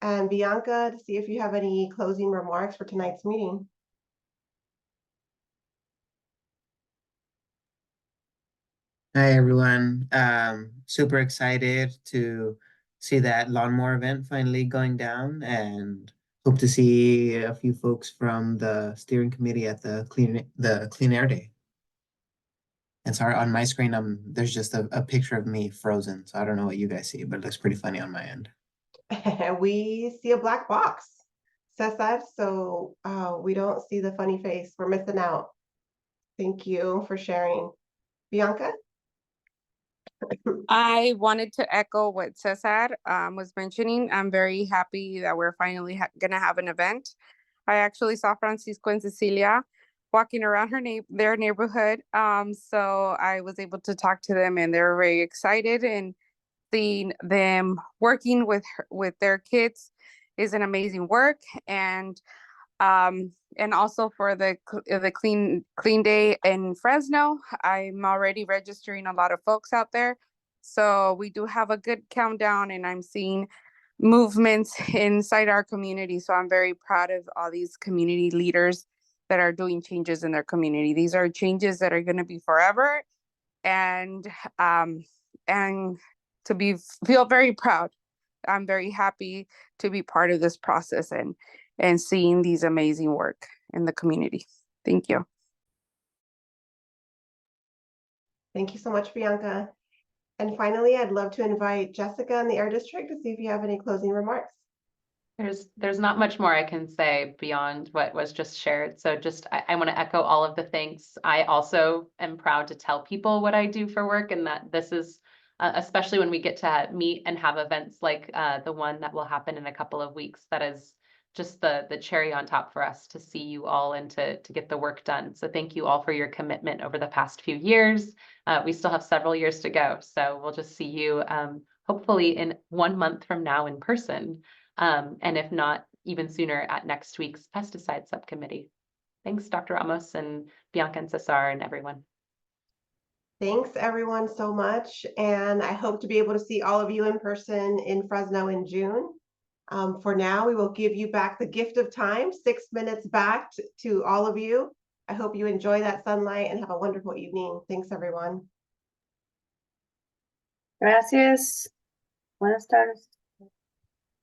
and Bianca to see if you have any closing remarks for tonight's meeting. Hi everyone. Super excited to see that lawnmower event finally going down, and hope to see a few folks from the steering committee at the Clean Air Day. And sorry, on my screen, there's just a picture of me frozen, so I don't know what you guys see, but it looks pretty funny on my end. We see a black box, Cesar, so we don't see the funny face. We're missing out. Thank you for sharing. Bianca? I wanted to echo what Cesar was mentioning. I'm very happy that we're finally gonna have an event. I actually saw Francisco and Cecilia walking around their neighborhood. So I was able to talk to them, and they were very excited, and seeing them working with their kids is an amazing work. And also for the clean day in Fresno, I'm already registering a lot of folks out there. So we do have a good countdown, and I'm seeing movements inside our community. So I'm very proud of all these community leaders that are doing changes in their community. These are changes that are going to be forever, and to feel very proud. I'm very happy to be part of this process and seeing these amazing work in the community. Thank you. Thank you so much, Bianca. And finally, I'd love to invite Jessica in the Air District to see if you have any closing remarks. There's not much more I can say beyond what was just shared. So I want to echo all of the thanks. I also am proud to tell people what I do for work, and that this is especially when we get to meet and have events like the one that will happen in a couple of weeks. That is just the cherry on top for us to see you all and to get the work done. So thank you all for your commitment over the past few years. We still have several years to go. So we'll just see you hopefully in 1 month from now in person. And if not, even sooner at next week's pesticide subcommittee. Thanks, Dr. Ramos and Bianca and Cesar and everyone. Thanks everyone so much. And I hope to be able to see all of you in person in Fresno in June. For now, we will give you back the gift of time, 6 minutes back to all of you. I hope you enjoy that sunlight and have a wonderful evening. Thanks everyone. Gracias. Buenas tardes.